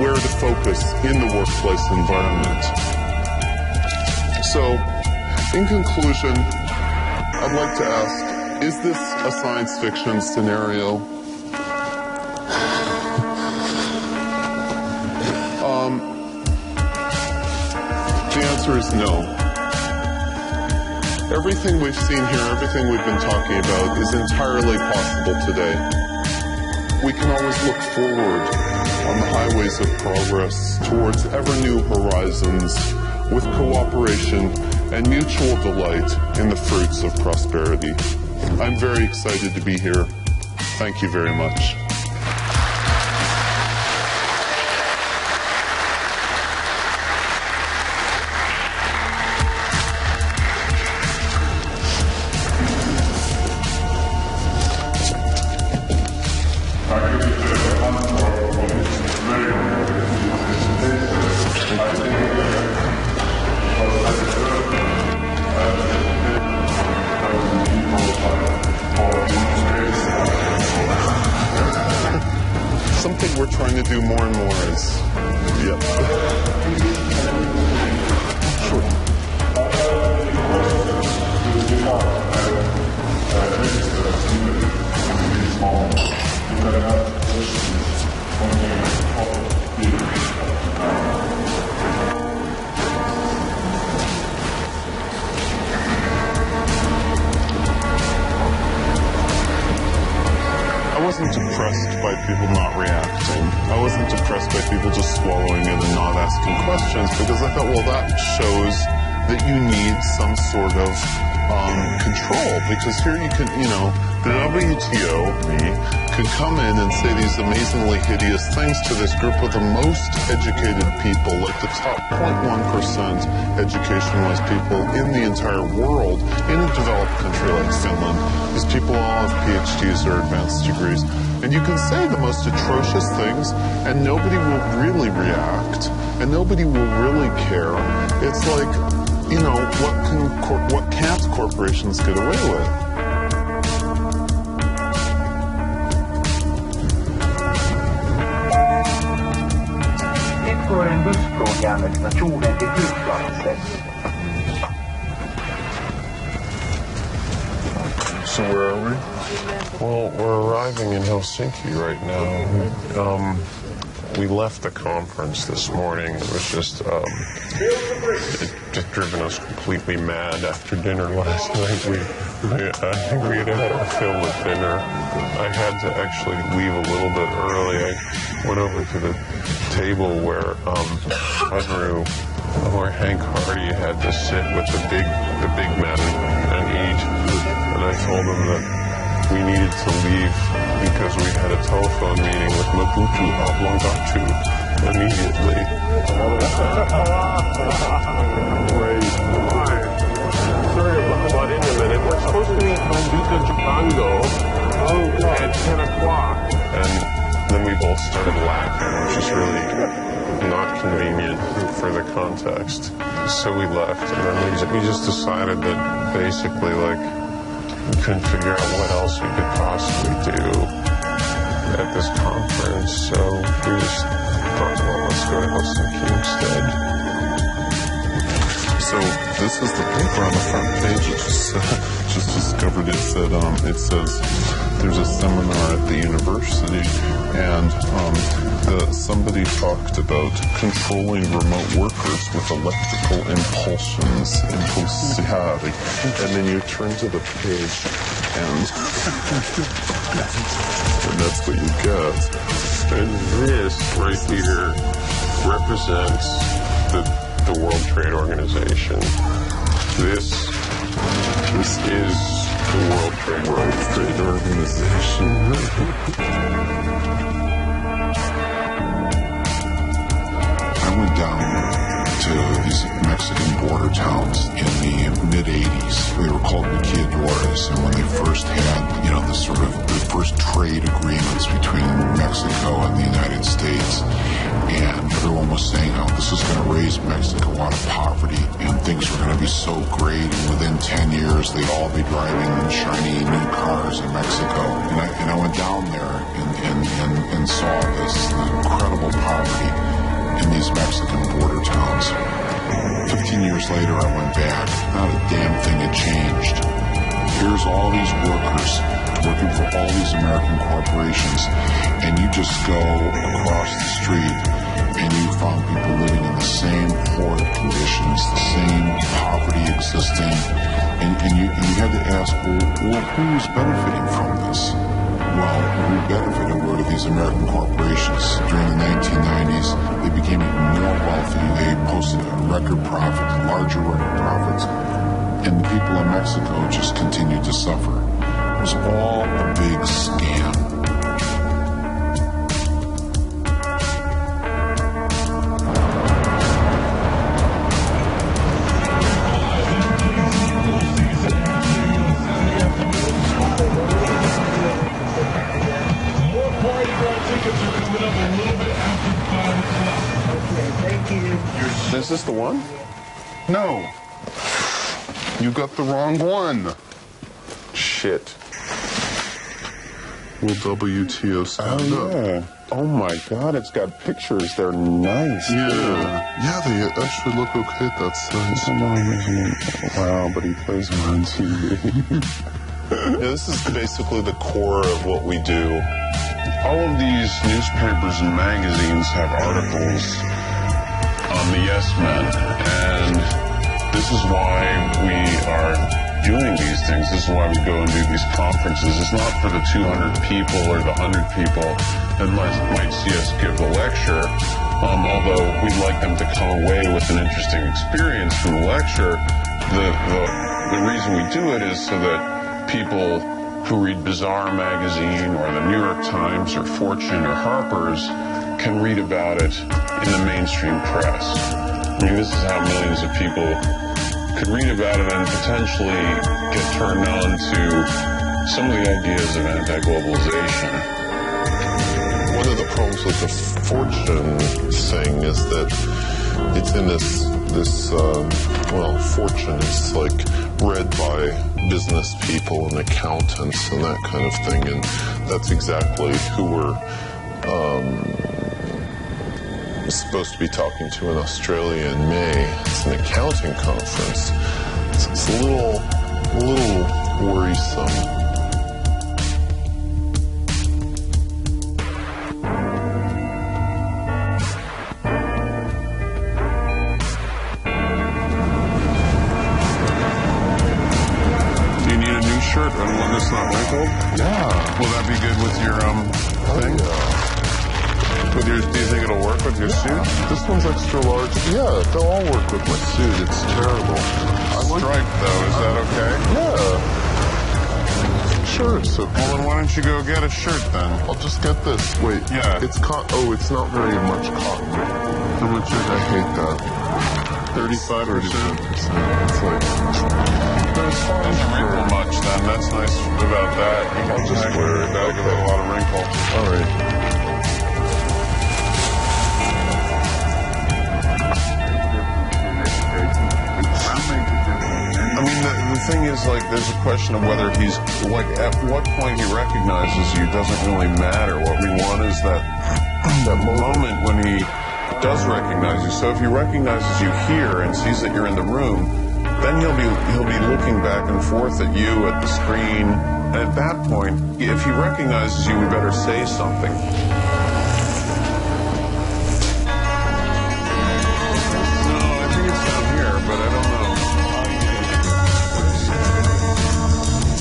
Speaker 8: where to focus in the workplace environment. So, in conclusion, I'd like to ask, is this a science fiction scenario? The answer is no. Everything we've seen here, everything we've been talking about is entirely possible today. We can always look forward on the highways of progress towards ever new horizons with cooperation and mutual delight in the fruits of prosperity. I'm very excited to be here. Thank you very much. Something we're trying to do more and more is, I wasn't depressed by people not reacting. I wasn't depressed by people just swallowing it and not asking questions, because I thought, well, that shows that you need some sort of control, because here you can, the WTO, could come in and say these amazingly hideous things to this group of the most educated people, like the top 0.1% education-wise people in the entire world, in a developed country like Finland. These people all have PhDs or advanced degrees. And you can say the most atrocious things, and nobody will really react, and nobody will really care. It's like, what can't corporations get away with?
Speaker 10: Ett går en bussfråga med stationen till flygplatsen.
Speaker 3: So where are we? Well, we're arriving in Helsinki right now. we left the conference this morning. It was just, it just driven us completely mad after dinner last night. I think we had our fill with dinner. I had to actually leave a little bit early. I went over to the table where where Hank Hardy had to sit with the big men and eat. And I told him that we needed to leave because we had a telephone meeting with Mobutu Oblongatu immediately. Sorry about in a minute. We're supposed to meet Manduka Jabango at 10 o'clock. And then we both started laughing, which is really not convenient for the context. So we left, and then we just decided that basically, like, we couldn't figure out what else we could possibly do at this conference. So we just thought, well, let's go to Helsinki instead.
Speaker 2: So this is the paper on the front page. It just discovered it says there's a seminar at the university, and somebody talked about controlling remote workers with electrical impulsions, impulsiari. And then you turn to the page, and that's what you get.
Speaker 3: And this right here represents the World Trade Organization. This is the World Trade Organization.
Speaker 5: I went down to these Mexican border towns in the mid-'80s. They were called maquiladoras, and when they first had, the first trade agreements between Mexico and the United States, and everyone was saying how this is going to raise Mexico out of poverty, and things were going to be so great, and within 10 years they'd all be driving shiny new cars in Mexico. And I went down there and saw this incredible poverty in these Mexican border towns. 15 years later, I went back. Not a damn thing had changed. Here's all these workers working for all these American corporations, and you just go across the street and you found people living in the same poor conditions, the same poverty existing, and you had to ask, well, who's benefiting from this? Well, who benefited were these American corporations. During the 1990s, they became even more wealthy. They posted a record profit, larger record profits, and the people in Mexico just continued to suffer. It was all a big scam.
Speaker 3: Is this the one?
Speaker 2: No. You got the wrong one.
Speaker 3: Shit.
Speaker 2: Will WTO stand up?
Speaker 3: Yeah. Oh my God, it's got pictures. They're nice.
Speaker 2: Yeah, they actually look okay at that size.
Speaker 3: Wow, but he plays them on TV.
Speaker 2: Yeah, this is basically the core of what we do.
Speaker 3: All of these newspapers and magazines have articles on the Yes Men, and this is why we are doing these things. This is why we go and do these conferences. It's not for the 200 people or the 100 people that might see us give a lecture, although we'd like them to come away with an interesting experience from the lecture. The reason we do it is so that people who read Bazaar magazine or the New York Times or Fortune or Harper's can read about it in the mainstream press. I mean, this is how millions of people could read about it and potentially get turned on to some of the ideas of anti-globalization.
Speaker 2: One of the problems with the Fortune thing is that it's in this Fortune is like read by business people and accountants and that kind of thing, and that's exactly who we're supposed to be talking to in Australia in May. It's an accounting conference. It's a little worrisome. Yeah.
Speaker 3: Will that be good with your thing? With your, do you think it'll work with your suit?
Speaker 2: This one's extra large. Yeah, they'll all work with my suit. It's terrible.
Speaker 3: Striped though, is that okay?
Speaker 2: Yeah. Sure, it's okay.
Speaker 3: Well, then why don't you go get a shirt then?
Speaker 2: I'll just get this. Wait,
Speaker 3: Yeah.
Speaker 2: it's cotton. Oh, it's not very much cotton.
Speaker 3: How much is
Speaker 2: I
Speaker 3: it?
Speaker 2: hate that.
Speaker 3: 35%.
Speaker 2: It's like,
Speaker 3: Doesn't wrinkle much then. That's nice about that. You can
Speaker 2: I'll just wear it.
Speaker 3: That'll give it a lot of wrinkle.
Speaker 2: all right.
Speaker 3: I mean, the thing is, like, there's a question of whether he's, like, at what point he recognizes you doesn't really matter. What we want is that moment when he does recognize you. So if he recognizes you here and sees that you're in the room, then he'll be looking back and forth at you at the screen. And at that point, if he recognizes you, we better say something. No, I think it's down here, but I don't know.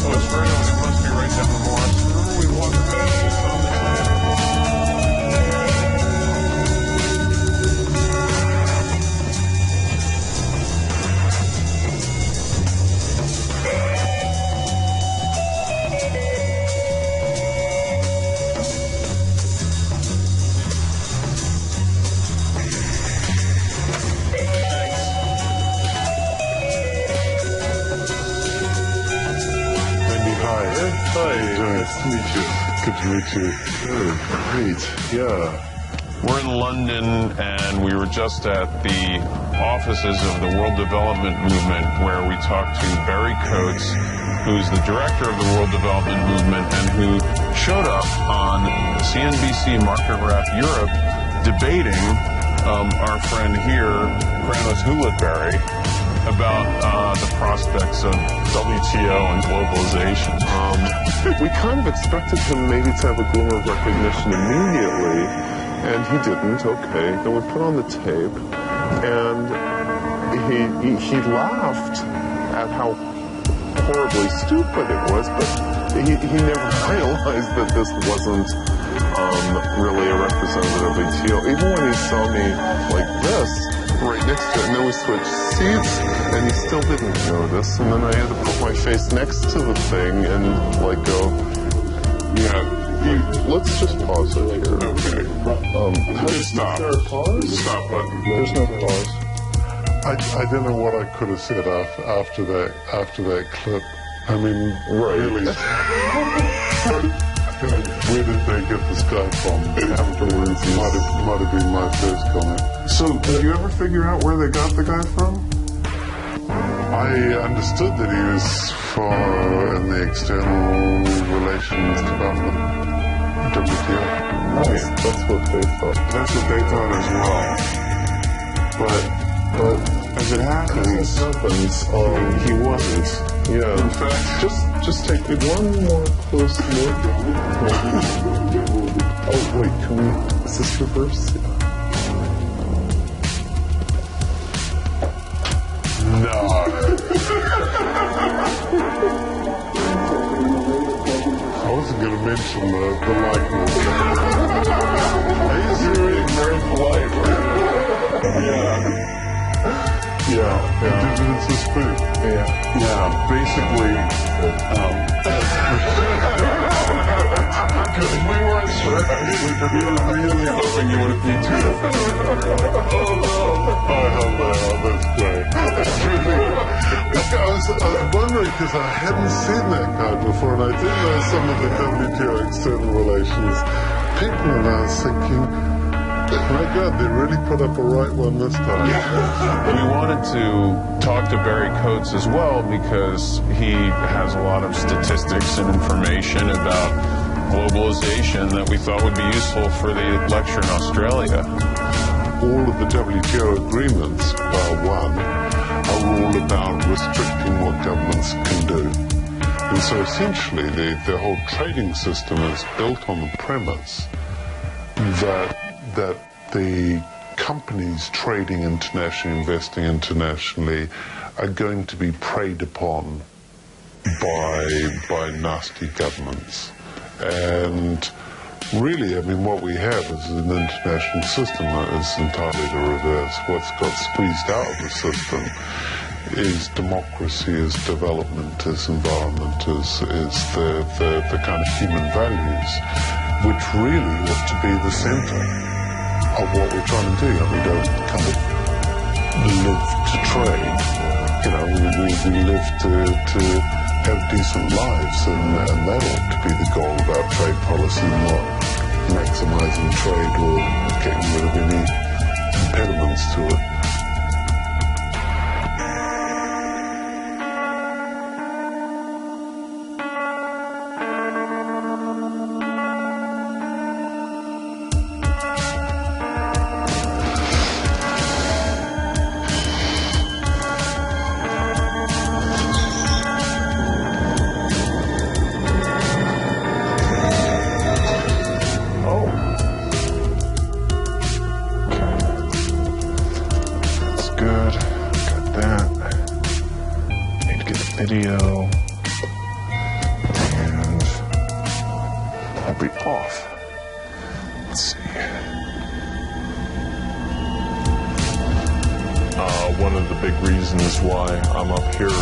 Speaker 3: Oh, it's right on. It must be right down the Morris. Remember we walked past this on the
Speaker 2: Nice to meet you. Good to meet you. Good. Great. Yeah.
Speaker 3: We're in London, and we were just at the offices of the World Development Movement, where we talked to Barry Coates, who's the director of the World Development Movement, and who showed up on CNBC Market Wrap Europe debating our friend here, Panos Hewlett-Berry, about the prospects of WTO and globalization.
Speaker 2: We kind of expected him maybe to have a glimmer of recognition immediately, and he didn't. Okay. Then we put on the tape, and he laughed at how horribly stupid it was, but he never realized that this wasn't really a representative of WTO. Even when he saw me like this, right next to it, and then we switched seats, and he still didn't notice, and then I had to put my face next to the thing and like go, let's just pause it here.
Speaker 3: Okay.
Speaker 2: Stop. Is there a pause?
Speaker 3: Stop button.
Speaker 2: There's no pause.
Speaker 6: I don't know what I could have said after that clip. I mean, really. Where did they get this guy from? Afterwards, might have been my first comment.
Speaker 2: So, did you ever figure out where they got the guy from?
Speaker 6: I understood that he was in the External Relations Department, WTO.
Speaker 2: That's what they thought.
Speaker 3: That's what they thought as well. But as it happens, he wasn't.
Speaker 2: Yeah. In fact, just take one more close look. Oh wait, can we? Is this reverse?
Speaker 6: No. I wasn't going to mention the likeness.
Speaker 2: He's being very polite. Yeah.
Speaker 6: It's a spoof.
Speaker 3: yeah, basically,
Speaker 2: We weren't sure.
Speaker 3: we were really hoping you wouldn't be too
Speaker 6: That's great. I was wondering, because I hadn't seen that guy before, and I did know some of the WTO external relations people, and I was thinking, my God, they really put up a right one this time.
Speaker 3: We wanted to talk to Barry Coates as well because he has a lot of statistics and information about globalization that we thought would be useful for the lecture in Australia.
Speaker 6: All of the WTO agreements, bar one, are all about restricting what governments can do. And so essentially the whole trading system is built on the premise that the companies trading internationally, investing internationally, are going to be preyed upon
Speaker 2: by nasty governments. And really, I mean, what we have is an international system that is entirely the reverse. What's got squeezed out of the system is democracy, is development, is environment, is the kind of human values, which really ought to be the center of what we're trying to do. We don't kind of live to trade. We live to have decent lives, and that ought to be the goal of our trade policy, not maximizing trade or getting rid of any impediments to it. Video, and I'll be off. Let's see. One of the big reasons why I'm up here is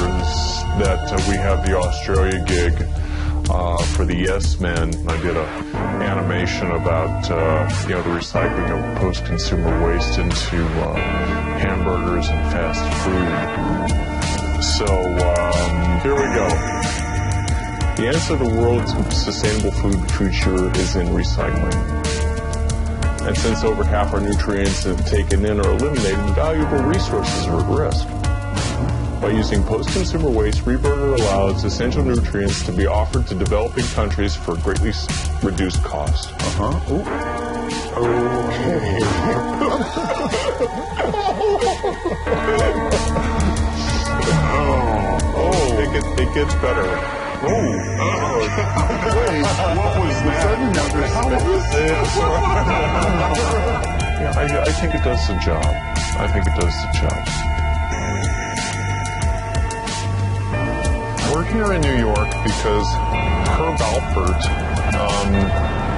Speaker 2: that we have the Australia gig for the Yes Men. I did an animation about the recycling of post-consumer waste into hamburgers and fast food. So here we go. The answer to the world's sustainable food future is in recycling. And since over half our nutrients have taken in or eliminated, valuable resources are at risk. By using post-consumer waste, Reburger allows essential nutrients to be offered to developing countries for greatly reduced cost. It gets better. Wait, what was that? I think it does the job.
Speaker 8: We're here in New York because Herb Alpert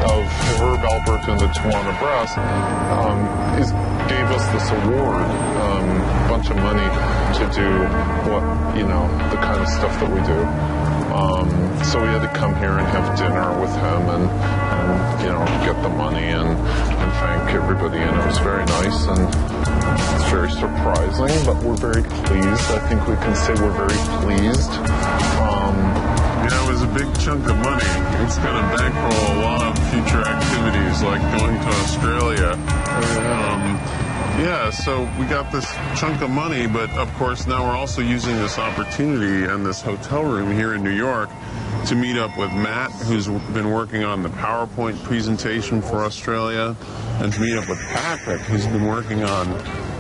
Speaker 8: of Herb Alpert and the Tijuana Brass gave us this award, a bunch of money to do the kind of stuff that we do. So we had to come here and have dinner with him and get the money and thank everybody. And it was very nice and it's very surprising, but we're very pleased. I think we can say we're very pleased.
Speaker 3: It was a big chunk of money. It's going to bankroll a lot of future activities like going to Australia. So we got this chunk of money, but of course now we're also using this opportunity and this hotel room here in New York to meet up with Matt, who's been working on the PowerPoint presentation for Australia, and to meet up with Patrick, who's been working on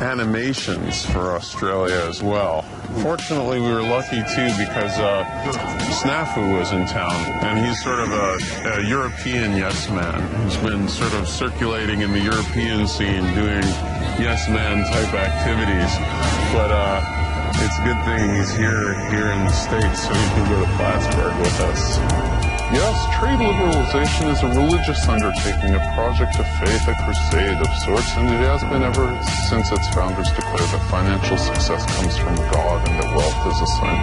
Speaker 3: animations for Australia as well. Fortunately, we were lucky too because Snafu was in town, and he's sort of a European yes man who's been sort of circulating in the European scene doing yes man type activities. But it's a good thing he's here in the States so he can go to Plattsburgh with us.
Speaker 8: Yes, trade liberalization is a religious undertaking, a project of faith, a crusade of sorts, and it has been ever since its founders declared that financial success comes from God and that wealth is a sign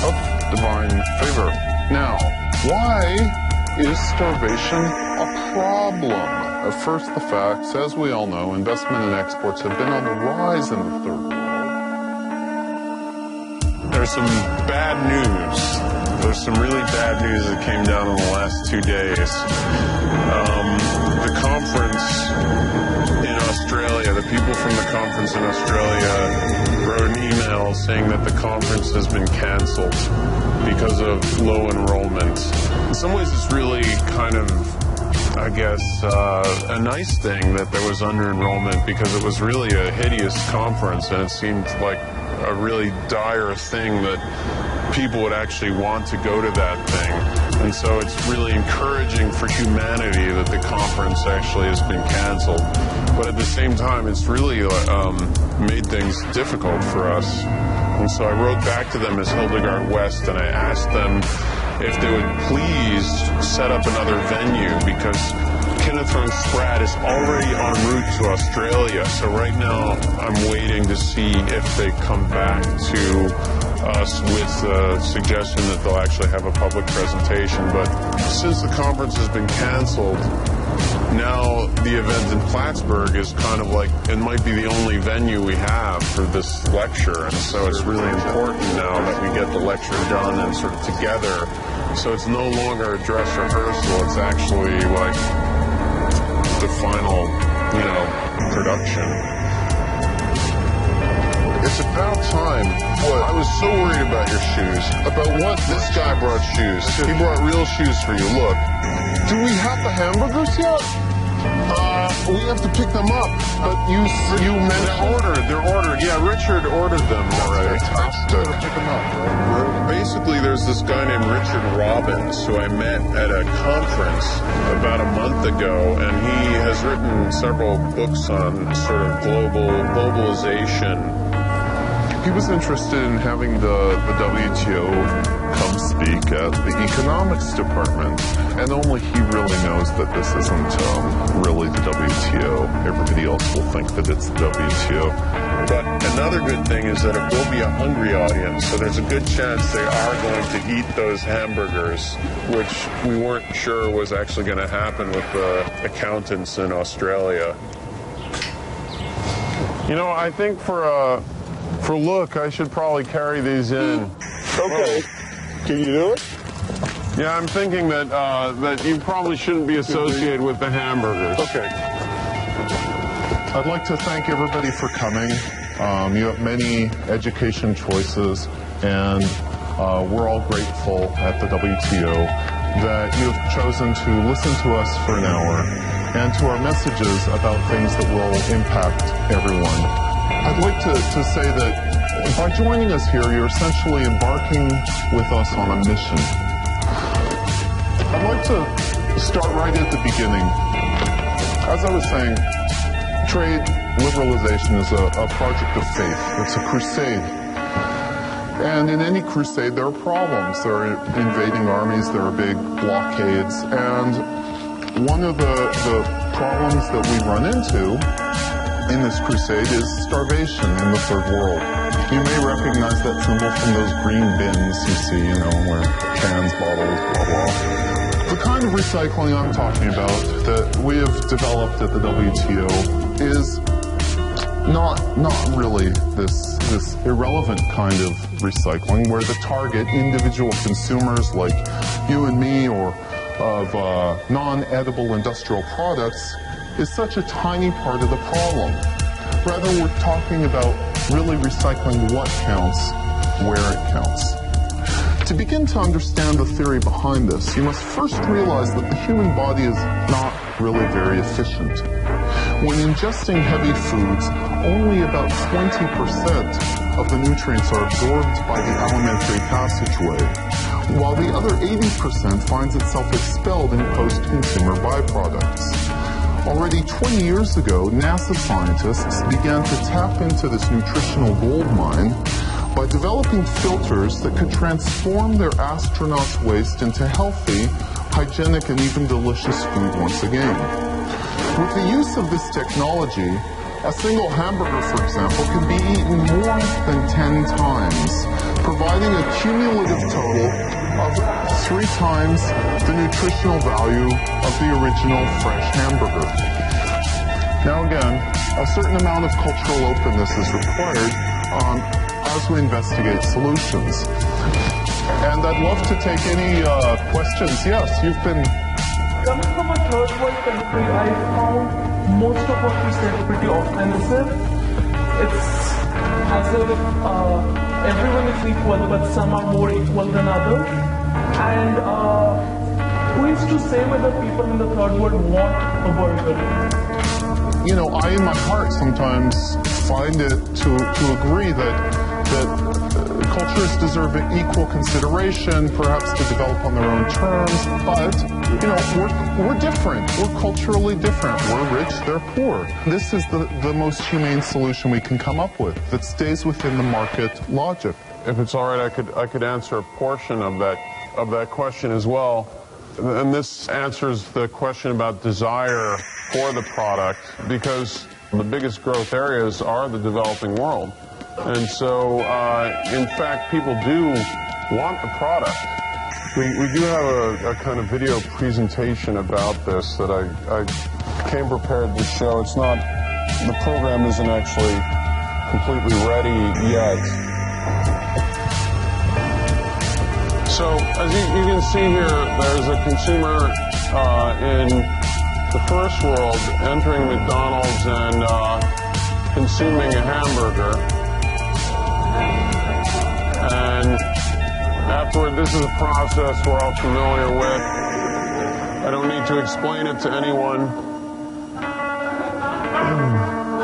Speaker 8: of divine favor. Now, why is starvation a problem? First, the facts. As we all know, investment and exports have been on the rise in the third world.
Speaker 3: There's some bad news. There's some really bad news that came down in the last 2 days. The conference in Australia, the people from the conference in Australia wrote an email saying that the conference has been canceled because of low enrollment. In some ways, it's really kind of, I guess, a nice thing that there was under-enrollment because it was really a hideous conference and it seemed like a really dire thing that people would actually want to go to that thing. And so it's really encouraging encouraging for humanity that the conference actually has been canceled. But at the same time, it's really made things difficult for us. And so I wrote back to them as Hildegard West, and I asked them if they would please set up another venue, because Kinethrone Spratt is already en route to Australia. So right now I'm waiting to see if they come back to us with a suggestion that they'll actually have a public presentation. But since the conference has been canceled, now the event in Plattsburgh is kind of like, it might be the only venue we have for this lecture. And so it's really important now that we get the lecture done and sort of together. So it's no longer a dress rehearsal, it's actually like the final, production.
Speaker 2: It's about time. What? I was so worried about your shoes. About what? This guy brought shoes. He brought real shoes for you. Look. Do we have the hamburgers yet? We have to pick them up. But you mentioned...
Speaker 3: They're ordered. Yeah, Richard ordered them already.
Speaker 2: Fantastic.
Speaker 3: Pick them up. Right? Basically, there's this guy named Richard Robbins who I met at a conference about a month ago, and he has written several books on sort of globalization.
Speaker 2: He was interested in having the WTO come speak at the economics department. And only he really knows that this isn't really the WTO. Everybody else will think that it's the WTO.
Speaker 3: But another good thing is that it will be a hungry audience, so there's a good chance they are going to eat those hamburgers, which we weren't sure was actually going to happen with the accountants in Australia. I think for look, I should probably carry these in.
Speaker 1: Okay. Can you do it?
Speaker 3: Yeah, I'm thinking that you probably shouldn't be associated with the hamburgers.
Speaker 1: Okay.
Speaker 2: I'd like to thank everybody for coming. You have many education choices, and we're all grateful at the WTO that you have chosen to listen to us for an hour and to our messages about things that will impact everyone. I'd like to say that by joining us here, you're essentially embarking with us on a mission. I'd like to start right at the beginning. As I was saying, trade liberalization is a project of faith. It's a crusade. And in any crusade, there are problems. There are invading armies, there are big blockades, and one of the problems that we run into in this crusade is starvation in the third world. You may recognize that symbol from those green bins you see, where cans, bottles, blah, blah. The kind of recycling I'm talking about that we have developed at the WTO is not really this irrelevant kind of recycling where the target, individual consumers like you and me or of non-edible industrial products, is such a tiny part of the problem. Rather, we're talking about really recycling what counts, where it counts. To begin to understand the theory behind this, you must first realize that the human body is not really very efficient. When ingesting heavy foods, only about 20% of the nutrients are absorbed by the alimentary passageway, while the other 80% finds itself expelled in post-consumer byproducts. Already 20 years ago, NASA scientists began to tap into this nutritional gold mine by developing filters that could transform their astronauts' waste into healthy, hygienic, and even delicious food once again. With the use of this technology, a single hamburger, for example, can be eaten more than 10 times, providing a cumulative total of 3 times the nutritional value of the original fresh hamburger. Now again, a certain amount of cultural openness is required as we investigate solutions. And I'd love to take any questions. Yes, you've been...
Speaker 11: Coming from a third world country, I found most of what you said pretty offensive. It's as if everyone is equal, but some are more equal than others. And who is to say whether people in the third world want a burger?
Speaker 2: I in my heart sometimes find it to agree that
Speaker 8: cultures deserve equal consideration, perhaps to develop on their own terms, but, you know, we're different. We're culturally different. We're rich, they're poor. This is the most humane solution we can come up with that stays within the market logic.
Speaker 3: If it's all right, I could answer a portion of that question as well. And this answers the question about desire for the product, because the biggest growth areas are the developing world. And so, in fact, people do want the product. We do have a kind of video presentation about this that I came prepared to show. It's not, the program isn't actually completely ready yet. So, as you can see here, there's a consumer in the first world entering McDonald's and consuming a hamburger. And afterward, this is a process we're all familiar with. I don't need to explain it to anyone.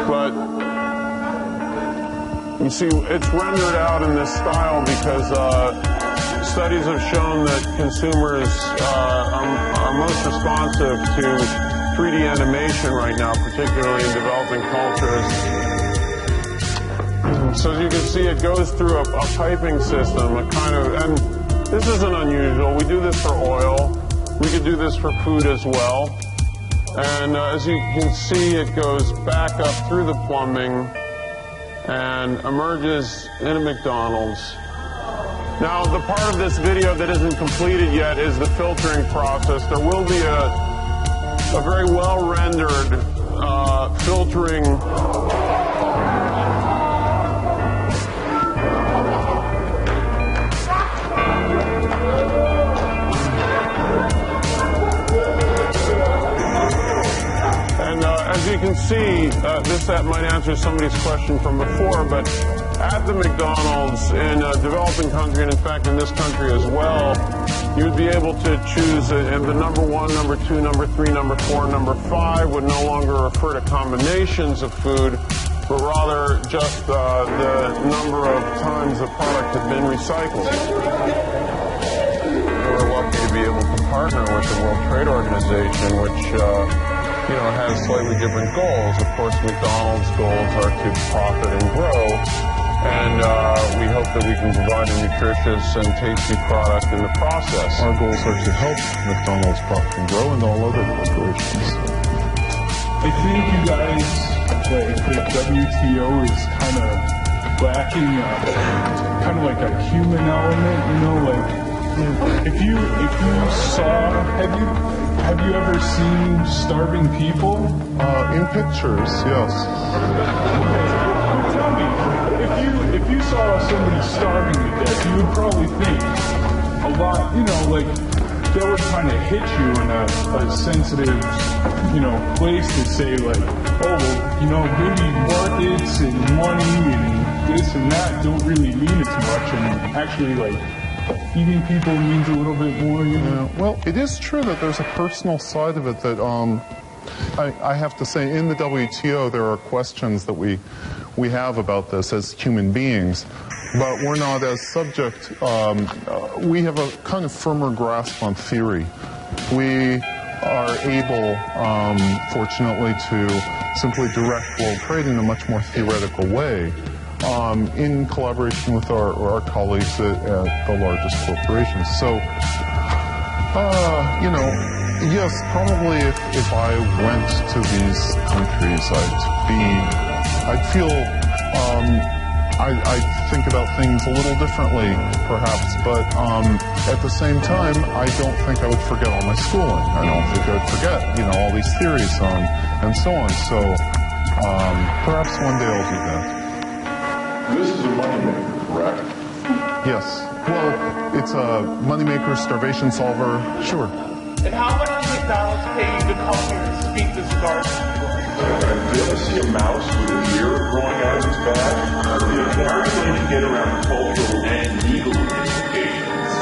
Speaker 3: But you see, it's rendered out in this style because studies have shown that consumers are most responsive to 3D animation right now, particularly in developing cultures. So as you can see, it goes through a piping system, and this isn't unusual. We do this for oil. We could do this for food as well. And as you can see, it goes back up through the plumbing and emerges in a McDonald's. Now, the part of this video that isn't completed yet is the filtering process. There will be a very well-rendered filtering as you can see, that might answer somebody's question from before, but at the McDonald's in a developing country, and in fact in this country as well, you would be able to choose, and the number 1, number 2, number 3, number 4, number 5 would no longer refer to combinations of food, but rather just the number of times the product had been recycled. We're lucky to be able to partner with the World Trade Organization, which has slightly different goals. Of course, McDonald's goals are to profit and grow, and we hope that we can provide a nutritious and tasty product in the process.
Speaker 8: Our goals are to help McDonald's profit and grow and all other corporations.
Speaker 12: I think you guys, the WTO is kind of lacking kind of like a human element, if you saw, have you ever seen starving people?
Speaker 8: In pictures, yes.
Speaker 12: Tell me, if you saw somebody starving to death, you would probably think a lot, they would kind of hit you in a sensitive, place to say maybe markets and money and this and that don't really mean as much, and actually eating people means a little bit more,
Speaker 8: Yeah, well, it is true that there's a personal side of it that I have to say, in the WTO, there are questions that we have about this as human beings, but we're not as subject. We have a kind of firmer grasp on theory. We are able, fortunately, to simply direct world trade in a much more theoretical way. In collaboration with our colleagues at the largest corporations. So, yes, probably if I went to these countries, I'd feel, I'd think about things a little differently, perhaps, but at the same time, I don't think I would forget all my schooling. I don't think I would forget, all these theories and so on. So, perhaps one day I'll do that.
Speaker 4: This is a moneymaker, correct?
Speaker 8: Yes. Well, it's a moneymaker, starvation solver, sure.
Speaker 11: And how much does McDonald's pay you to come here and speak this garbage?
Speaker 4: Do you ever see a mouse with an ear growing out of its back? How are you going to get around cultural and legal implications?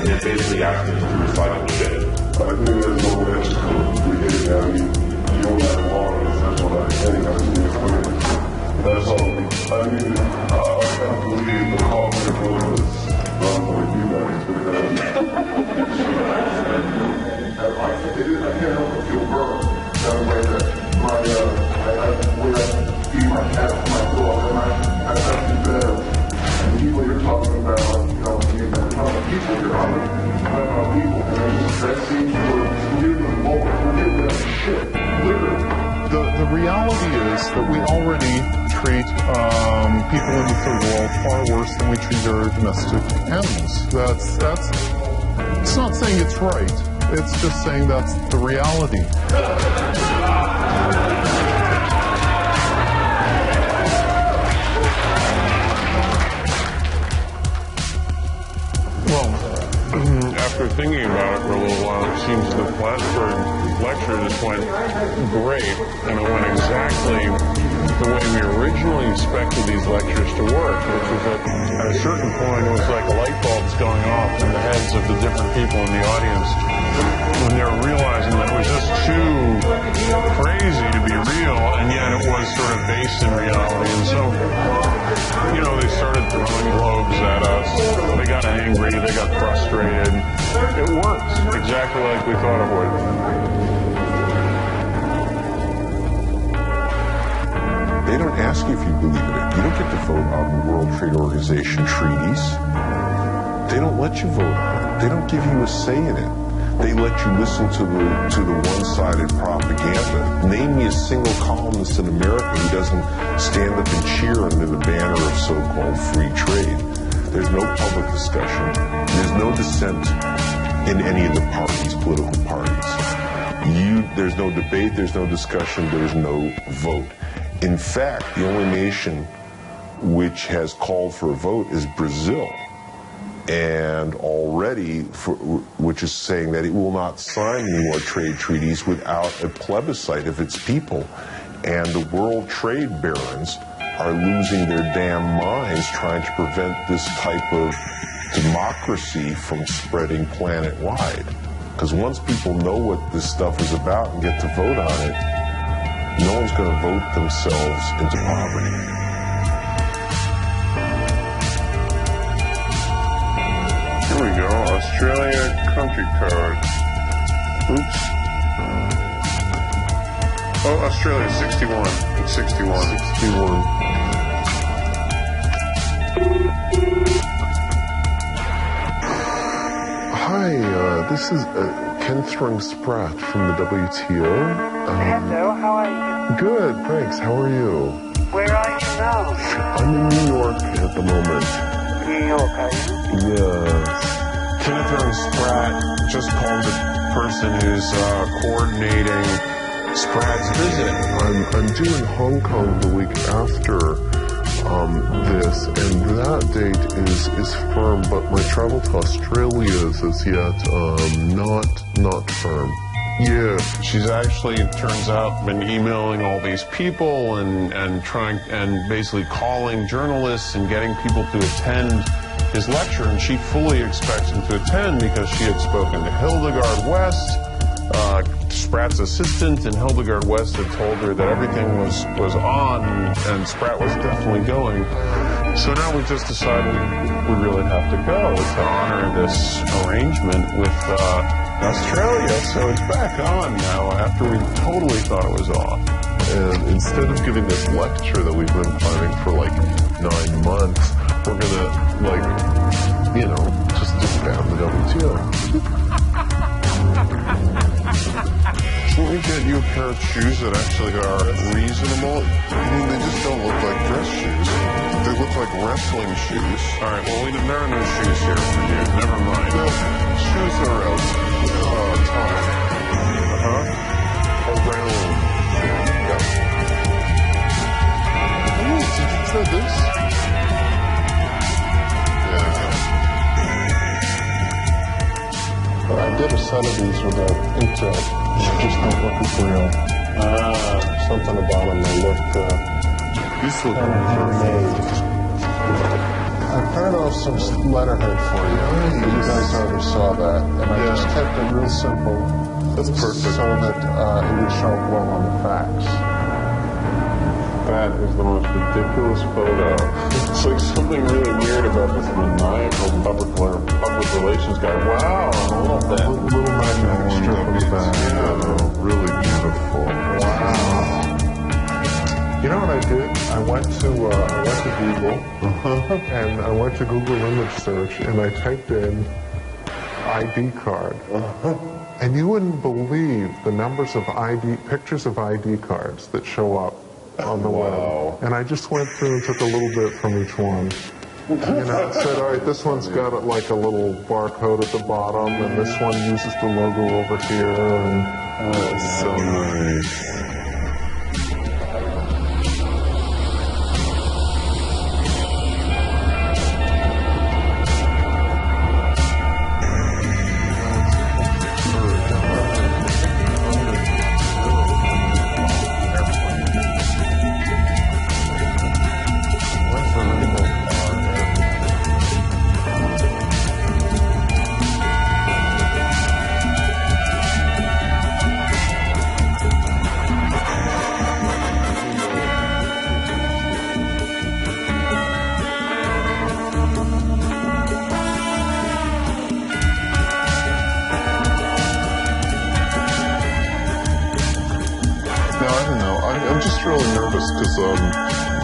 Speaker 4: They're basically asking us to recycle shit.
Speaker 1: I think there's no magical. We hit it down. You don't have law. That's what I think. That's all. I mean, can't believe the call was with you guys because I can't help but feel burned that way that I feed my cat to my dog and I touch his bed. And the people you're talking about, you know, you're talking about people here, I'm talking about people. And that seems to give them more, to give them shit, literally.
Speaker 8: The reality is that we already treat people in the third world far worse than we treat our domestic animals. That's. It's not saying it's right. It's just saying that's the reality.
Speaker 3: Well, after thinking about it for a little while, it seems the Plattsburgh lecture just went great, and it went exactly the way we originally expected these lectures to work, which was that at a certain point it was like light bulbs going off in the heads of the different people in the audience when they were realizing that it was just too crazy to be real, and yet it was sort of based in reality. And so, you know, they started throwing globes at us, they got angry, they got frustrated. It worked exactly like we thought it would.
Speaker 5: They don't ask you if you believe in it. You don't get to vote on World Trade Organization treaties. They don't let you vote on it. They don't give you a say in it. They let you listen to the one-sided propaganda. Name me a single columnist in America who doesn't stand up and cheer under the banner of so-called free trade. There's no public discussion. There's no dissent in any of the parties, political parties. There's no debate, there's no discussion, there's no vote. In fact, the only nation which has called for a vote is Brazil, and already, which is saying that it will not sign any more trade treaties without a plebiscite of its people. And the world trade barons are losing their damn minds trying to prevent this type of democracy from spreading planet-wide. Because once people know what this stuff is about and get to vote on it, no one's going to vote themselves into poverty.
Speaker 3: Here we go, Australia country code. Oops. Oh, Australia, 61. It's 61.
Speaker 8: 61. Hi, this is Ken Thrung-Spratt from the WTO.
Speaker 13: Hello, how are you?
Speaker 8: Good, thanks. How are you?
Speaker 13: Where are you now?
Speaker 8: I'm in New York at the moment.
Speaker 13: New York, are you?
Speaker 8: Yes.
Speaker 3: Kenneth Thrung-Spratt just called the person who's coordinating Spratt's visit.
Speaker 8: I'm due in Hong Kong the week after this, and that date is firm, but my travel to Australia is as yet not firm.
Speaker 3: Yeah, she's actually, it turns out, been emailing all these people and trying and basically calling journalists and getting people to attend his lecture, and she fully expects him to attend because she had spoken to Hildegard West, Spratt's assistant, and Hildegard West had told her that everything was on and Spratt was definitely going. So now we just decided we really have to go to honor this arrangement with Australia. So it's back on now after we totally thought it was off.
Speaker 8: And instead of giving this lecture that we've been planning for like 9 months, we're gonna, just disband the WTO.
Speaker 3: Can't we get you a pair of shoes that actually are reasonable?
Speaker 2: I mean, they just don't look like dress shoes. They look like wrestling shoes.
Speaker 3: All right, well, there are no shoes here for you. Never mind.
Speaker 2: No, shoes are out. Time.
Speaker 3: Around.
Speaker 2: Yeah.
Speaker 8: Oh, did you try this?
Speaker 2: Yeah.
Speaker 1: I did a set of these with an inkjet. They just don't look as real. Something about them, they look
Speaker 3: These look
Speaker 1: kind of handmade. I printed off some letterhead for you. You guys already saw that. And I just kept it real simple.
Speaker 8: That's perfect.
Speaker 1: So that it would show up well on the facts.
Speaker 3: That is the most ridiculous photo. It's like something really weird about this maniacal public relations guy. Wow, a little bit.
Speaker 6: Little magnetic strip on the back. Yeah, really beautiful. Wow. You know what I did? I went to Google, and I went to Google image search, and I typed in ID card. And you wouldn't believe the numbers of pictures of ID cards that show up on the web. And I just went through and took a little bit from each one. You know, it said, all right, this one's got like a little barcode at the bottom, and this one uses the logo over here, and
Speaker 3: it's so nice.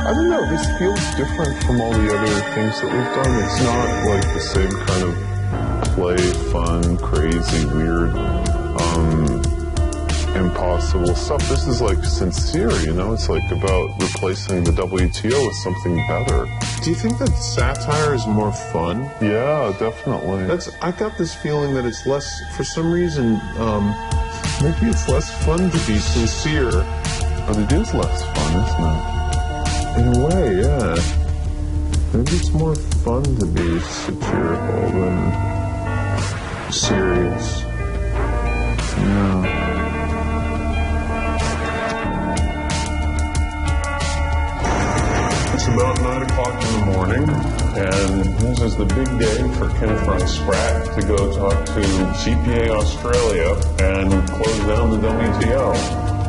Speaker 3: I don't know, this feels different from all the other things that we've done. It's not like the same kind of play, fun, crazy, weird, impossible stuff. This is like sincere, you know? It's like about replacing the WTO with something better.
Speaker 1: Do you think that satire is more fun?
Speaker 3: Yeah, definitely.
Speaker 1: I got this feeling that it's less, for some reason, maybe it's less fun to be sincere.
Speaker 3: But it is less fun, isn't it?
Speaker 1: In a way, yeah. Maybe it's more fun to be satirical than serious.
Speaker 3: Yeah. It's about 9 o'clock in the morning, and this is the big day for Kenneth Ron Spratt to go talk to CPA Australia and close down the WTO.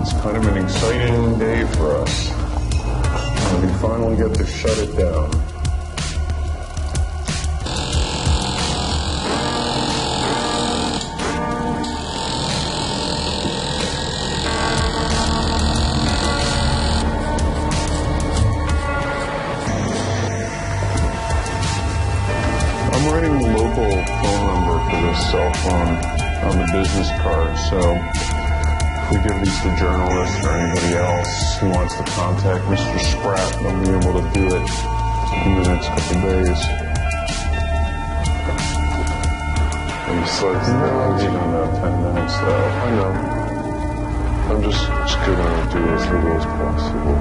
Speaker 3: It's kind of an exciting day for us. We finally get to shut it down. I'm writing the local phone number for this cell phone on the business card, so we give these to journalists or anybody else who wants to contact Mr. Spratt, they'll be able to do it in the next couple days. And besides that, we don't have 10 minutes though.
Speaker 1: I know. I'm just gonna do as little as possible.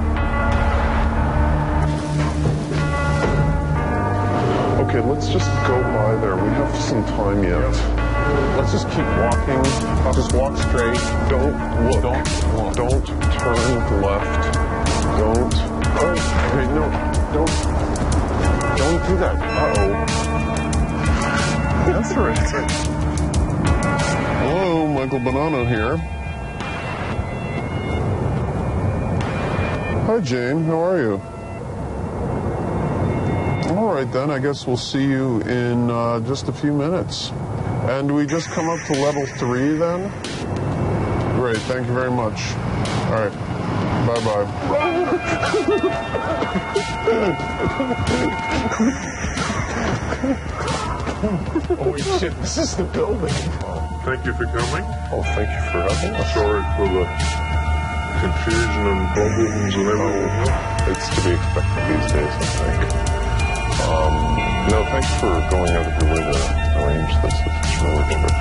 Speaker 3: Okay, let's just go by there. We have some time yet. Yep. Let's just keep walking. Just walk straight. Don't look. Don't turn left. Don't. Oh, wait, no. Don't do that. Uh-oh. Answer it. Hello, Michael Bonanno here. Hi, Jane. How are you? All right, then. I guess we'll see you in just a few minutes. And we just come up to level 3 then? Great, thank you very much. All right, bye-bye.
Speaker 1: Holy shit, this is the building.
Speaker 3: Thank you for coming.
Speaker 1: Oh, thank you for having us.
Speaker 3: Sorry for the confusion and problems and everything. It's to be expected these days, I think. No, thanks for going out of your way to arrange this. It's really terrific.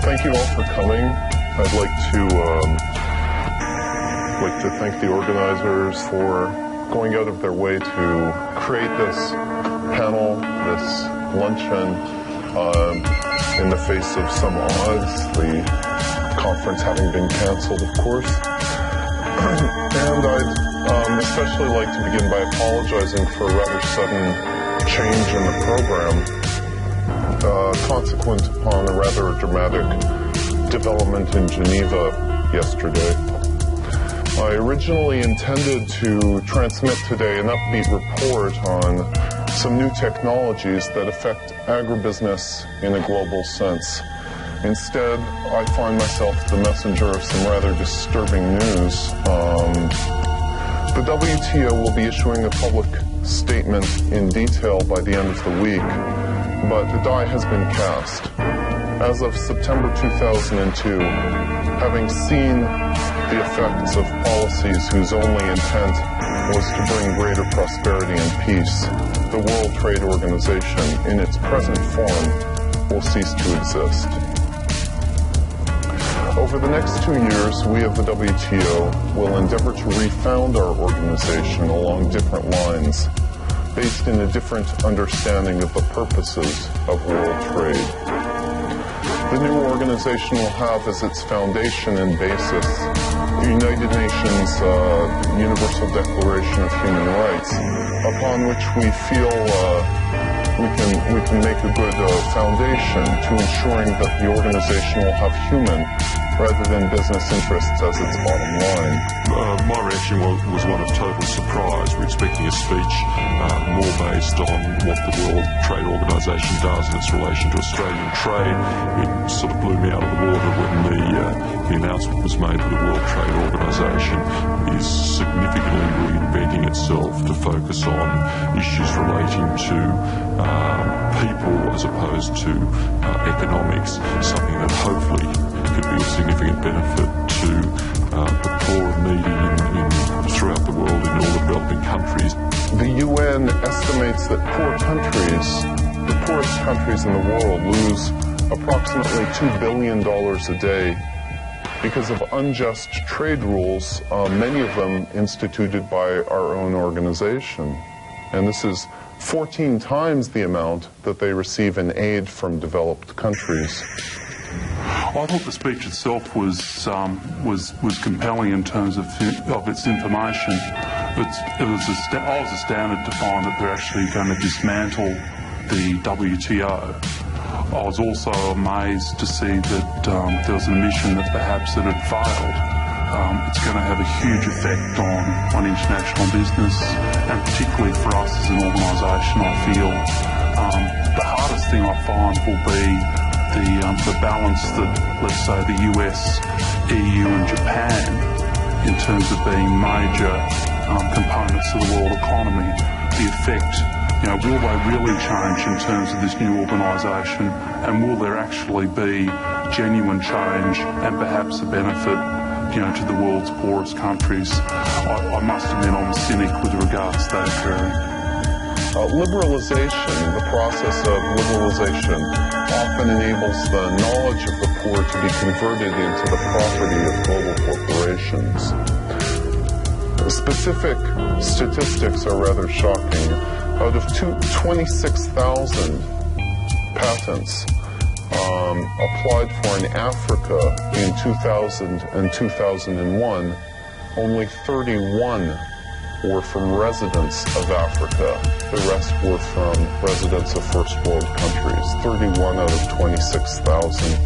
Speaker 3: Thank you all for coming. I'd like to thank the organizers for going out of their way to create this panel, this luncheon, in the face of some odds. The conference having been canceled, of course. And I'd especially like to begin by apologizing for a rather sudden change in the program.
Speaker 8: consequent upon a rather dramatic development in Geneva yesterday. I originally intended to transmit today an upbeat report on some new technologies that affect agribusiness in a global sense. Instead, I find myself the messenger of some rather disturbing news. The WTO will be issuing a public statement in detail by the end of the week, but the die has been cast. As of September 2002, having seen the effects of policies whose only intent was to bring greater prosperity and peace, the World Trade Organization, in its present form, will cease to exist. Over the next 2 years, we of the WTO will endeavor to refound our organization along different lines, based in a different understanding of the purposes of world trade. The new organization will have as its foundation and basis the United Nations Universal Declaration of Human Rights, upon which we feel we can make a good foundation to ensuring that the organization will have human rather than business interests as its bottom line.
Speaker 14: My reaction was one of total surprise. We're expecting a speech more based on what the World Trade Organisation does in its relation to Australian trade. It sort of blew me out of the water when the announcement was made that the World Trade Organisation is significantly reinventing itself to focus on issues relating to people as opposed to economics, something that hopefully could be of significant benefit to the poor and needy throughout the world in all the developing countries.
Speaker 8: The UN estimates that the poorest countries in the world lose approximately $2 billion a day because of unjust trade rules, many of them instituted by our own organization. And this is 14 times the amount that they receive in aid from developed countries.
Speaker 12: I thought the speech itself was compelling in terms of its information. I was astounded to find that they're actually going to dismantle the WTO. I was also amazed to see that there was an admission that perhaps it had failed. It's going to have a huge effect on international business, and particularly for us as an organisation, I feel. The hardest thing I find will be the balance that, let's say, the US, EU and Japan, in terms of being major components of the world economy, the effect, will they really change in terms of this new organisation, and will there actually be genuine change and perhaps a benefit, to the world's poorest countries? I must admit I'm a cynic with regards to that occurring.
Speaker 8: Liberalization, the process of liberalization, often enables the knowledge of the poor to be converted into the property of global corporations. Specific statistics are rather shocking. Out of 26,000 patents applied for in Africa in 2000 and 2001, only 31 were from residents of Africa. The rest were from residents of first world countries. 31 out of 26,000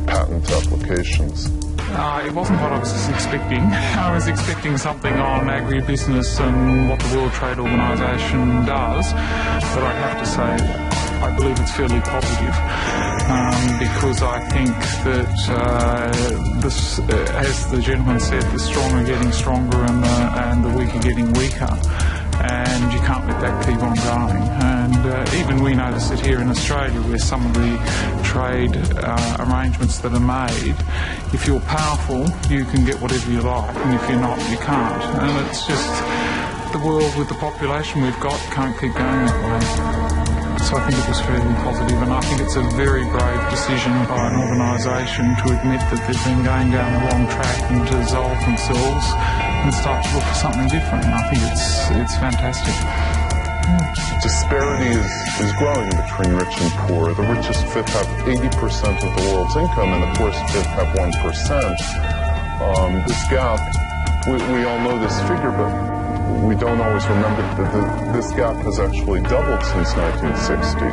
Speaker 8: patent applications.
Speaker 11: It wasn't what I was expecting. I was expecting something on agribusiness and what the World Trade Organisation does, but I have to say I believe it's fairly positive, because I think that this, as the gentleman said, the strong are getting stronger and the weak are getting weaker, and you can't let that keep on going. And even we notice it here in Australia, where some of the trade arrangements that are made, if you're powerful, you can get whatever you like, and if you're not, you can't. And it's just the world with the population we've got can't keep going that way. So I think it was fairly positive, and I think it's a very brave decision by an organisation to admit that they've been going down the wrong track and to dissolve themselves and start to look for something different. And I think it's fantastic.
Speaker 8: Disparity is growing between rich and poor. The richest fifth have 80% of the world's income, and the poorest fifth have 1%. This gap, we all know this figure, but we don't always remember that this gap has actually doubled since 1960.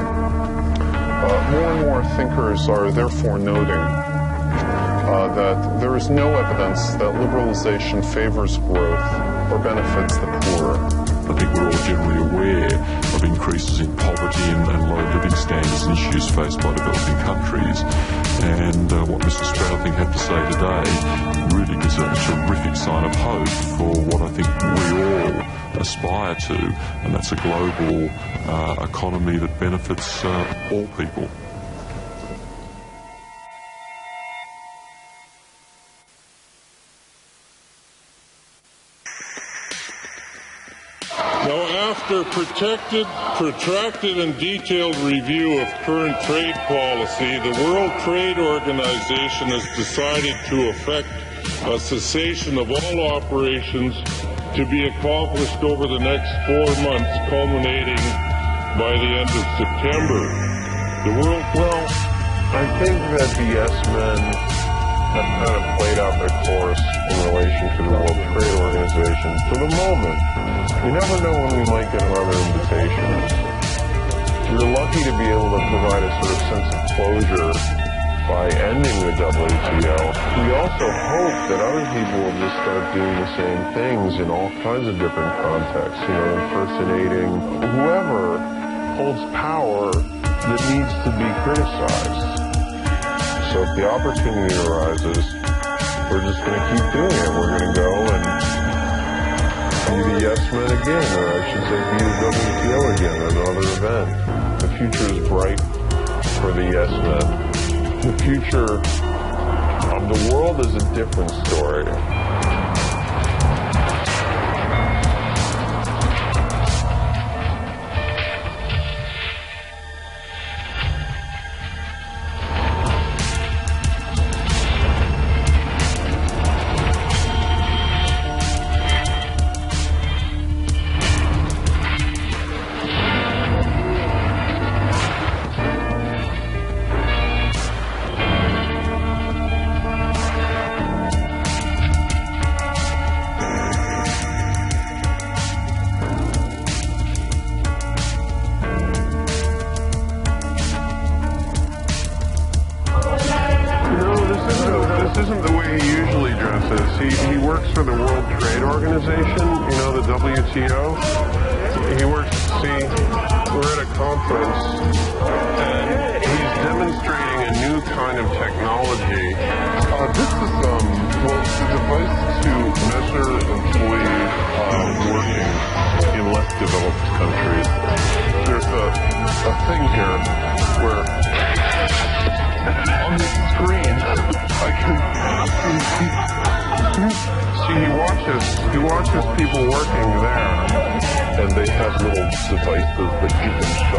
Speaker 8: more and more thinkers are therefore noting that there is no evidence that liberalization favors growth or benefits the poor.
Speaker 14: I think we're all generally aware of increases in poverty and low living standards and issues faced by developing countries. And what Mr. Sprout, I think, had to say today really is a terrific sign of hope for what I think we all aspire to, and that's a global economy that benefits all people.
Speaker 15: Now, after protracted and detailed review of current trade policy, the World Trade Organization has decided to effect a cessation of all operations to be accomplished over the next 4 months, culminating by the end of September.
Speaker 1: Well, I think that the yes-men have kind of played out their course in relation to the World Trade Organization for the moment. You never know when we might get another invitation. We're lucky to be able to provide a sort of sense of closure by ending the WTO. We also hope that other people will just start doing the same things in all kinds of different contexts, impersonating whoever holds power that needs to be criticized. So if the opportunity arises, we're just going to keep doing it. We're going to go and be the yes men again, or I should say be the WTO again at another event. The future is bright for the yes men. The future of the world is a different story. This isn't the way he usually dresses. He works for the World Trade Organization, the WTO. He works, we're at a conference, and he's demonstrating a new kind of technology. This is, it's a device to measure employees working in less developed countries. There's a thing here where on the screen, I can see he watches people working there, and they have little devices that you can shop.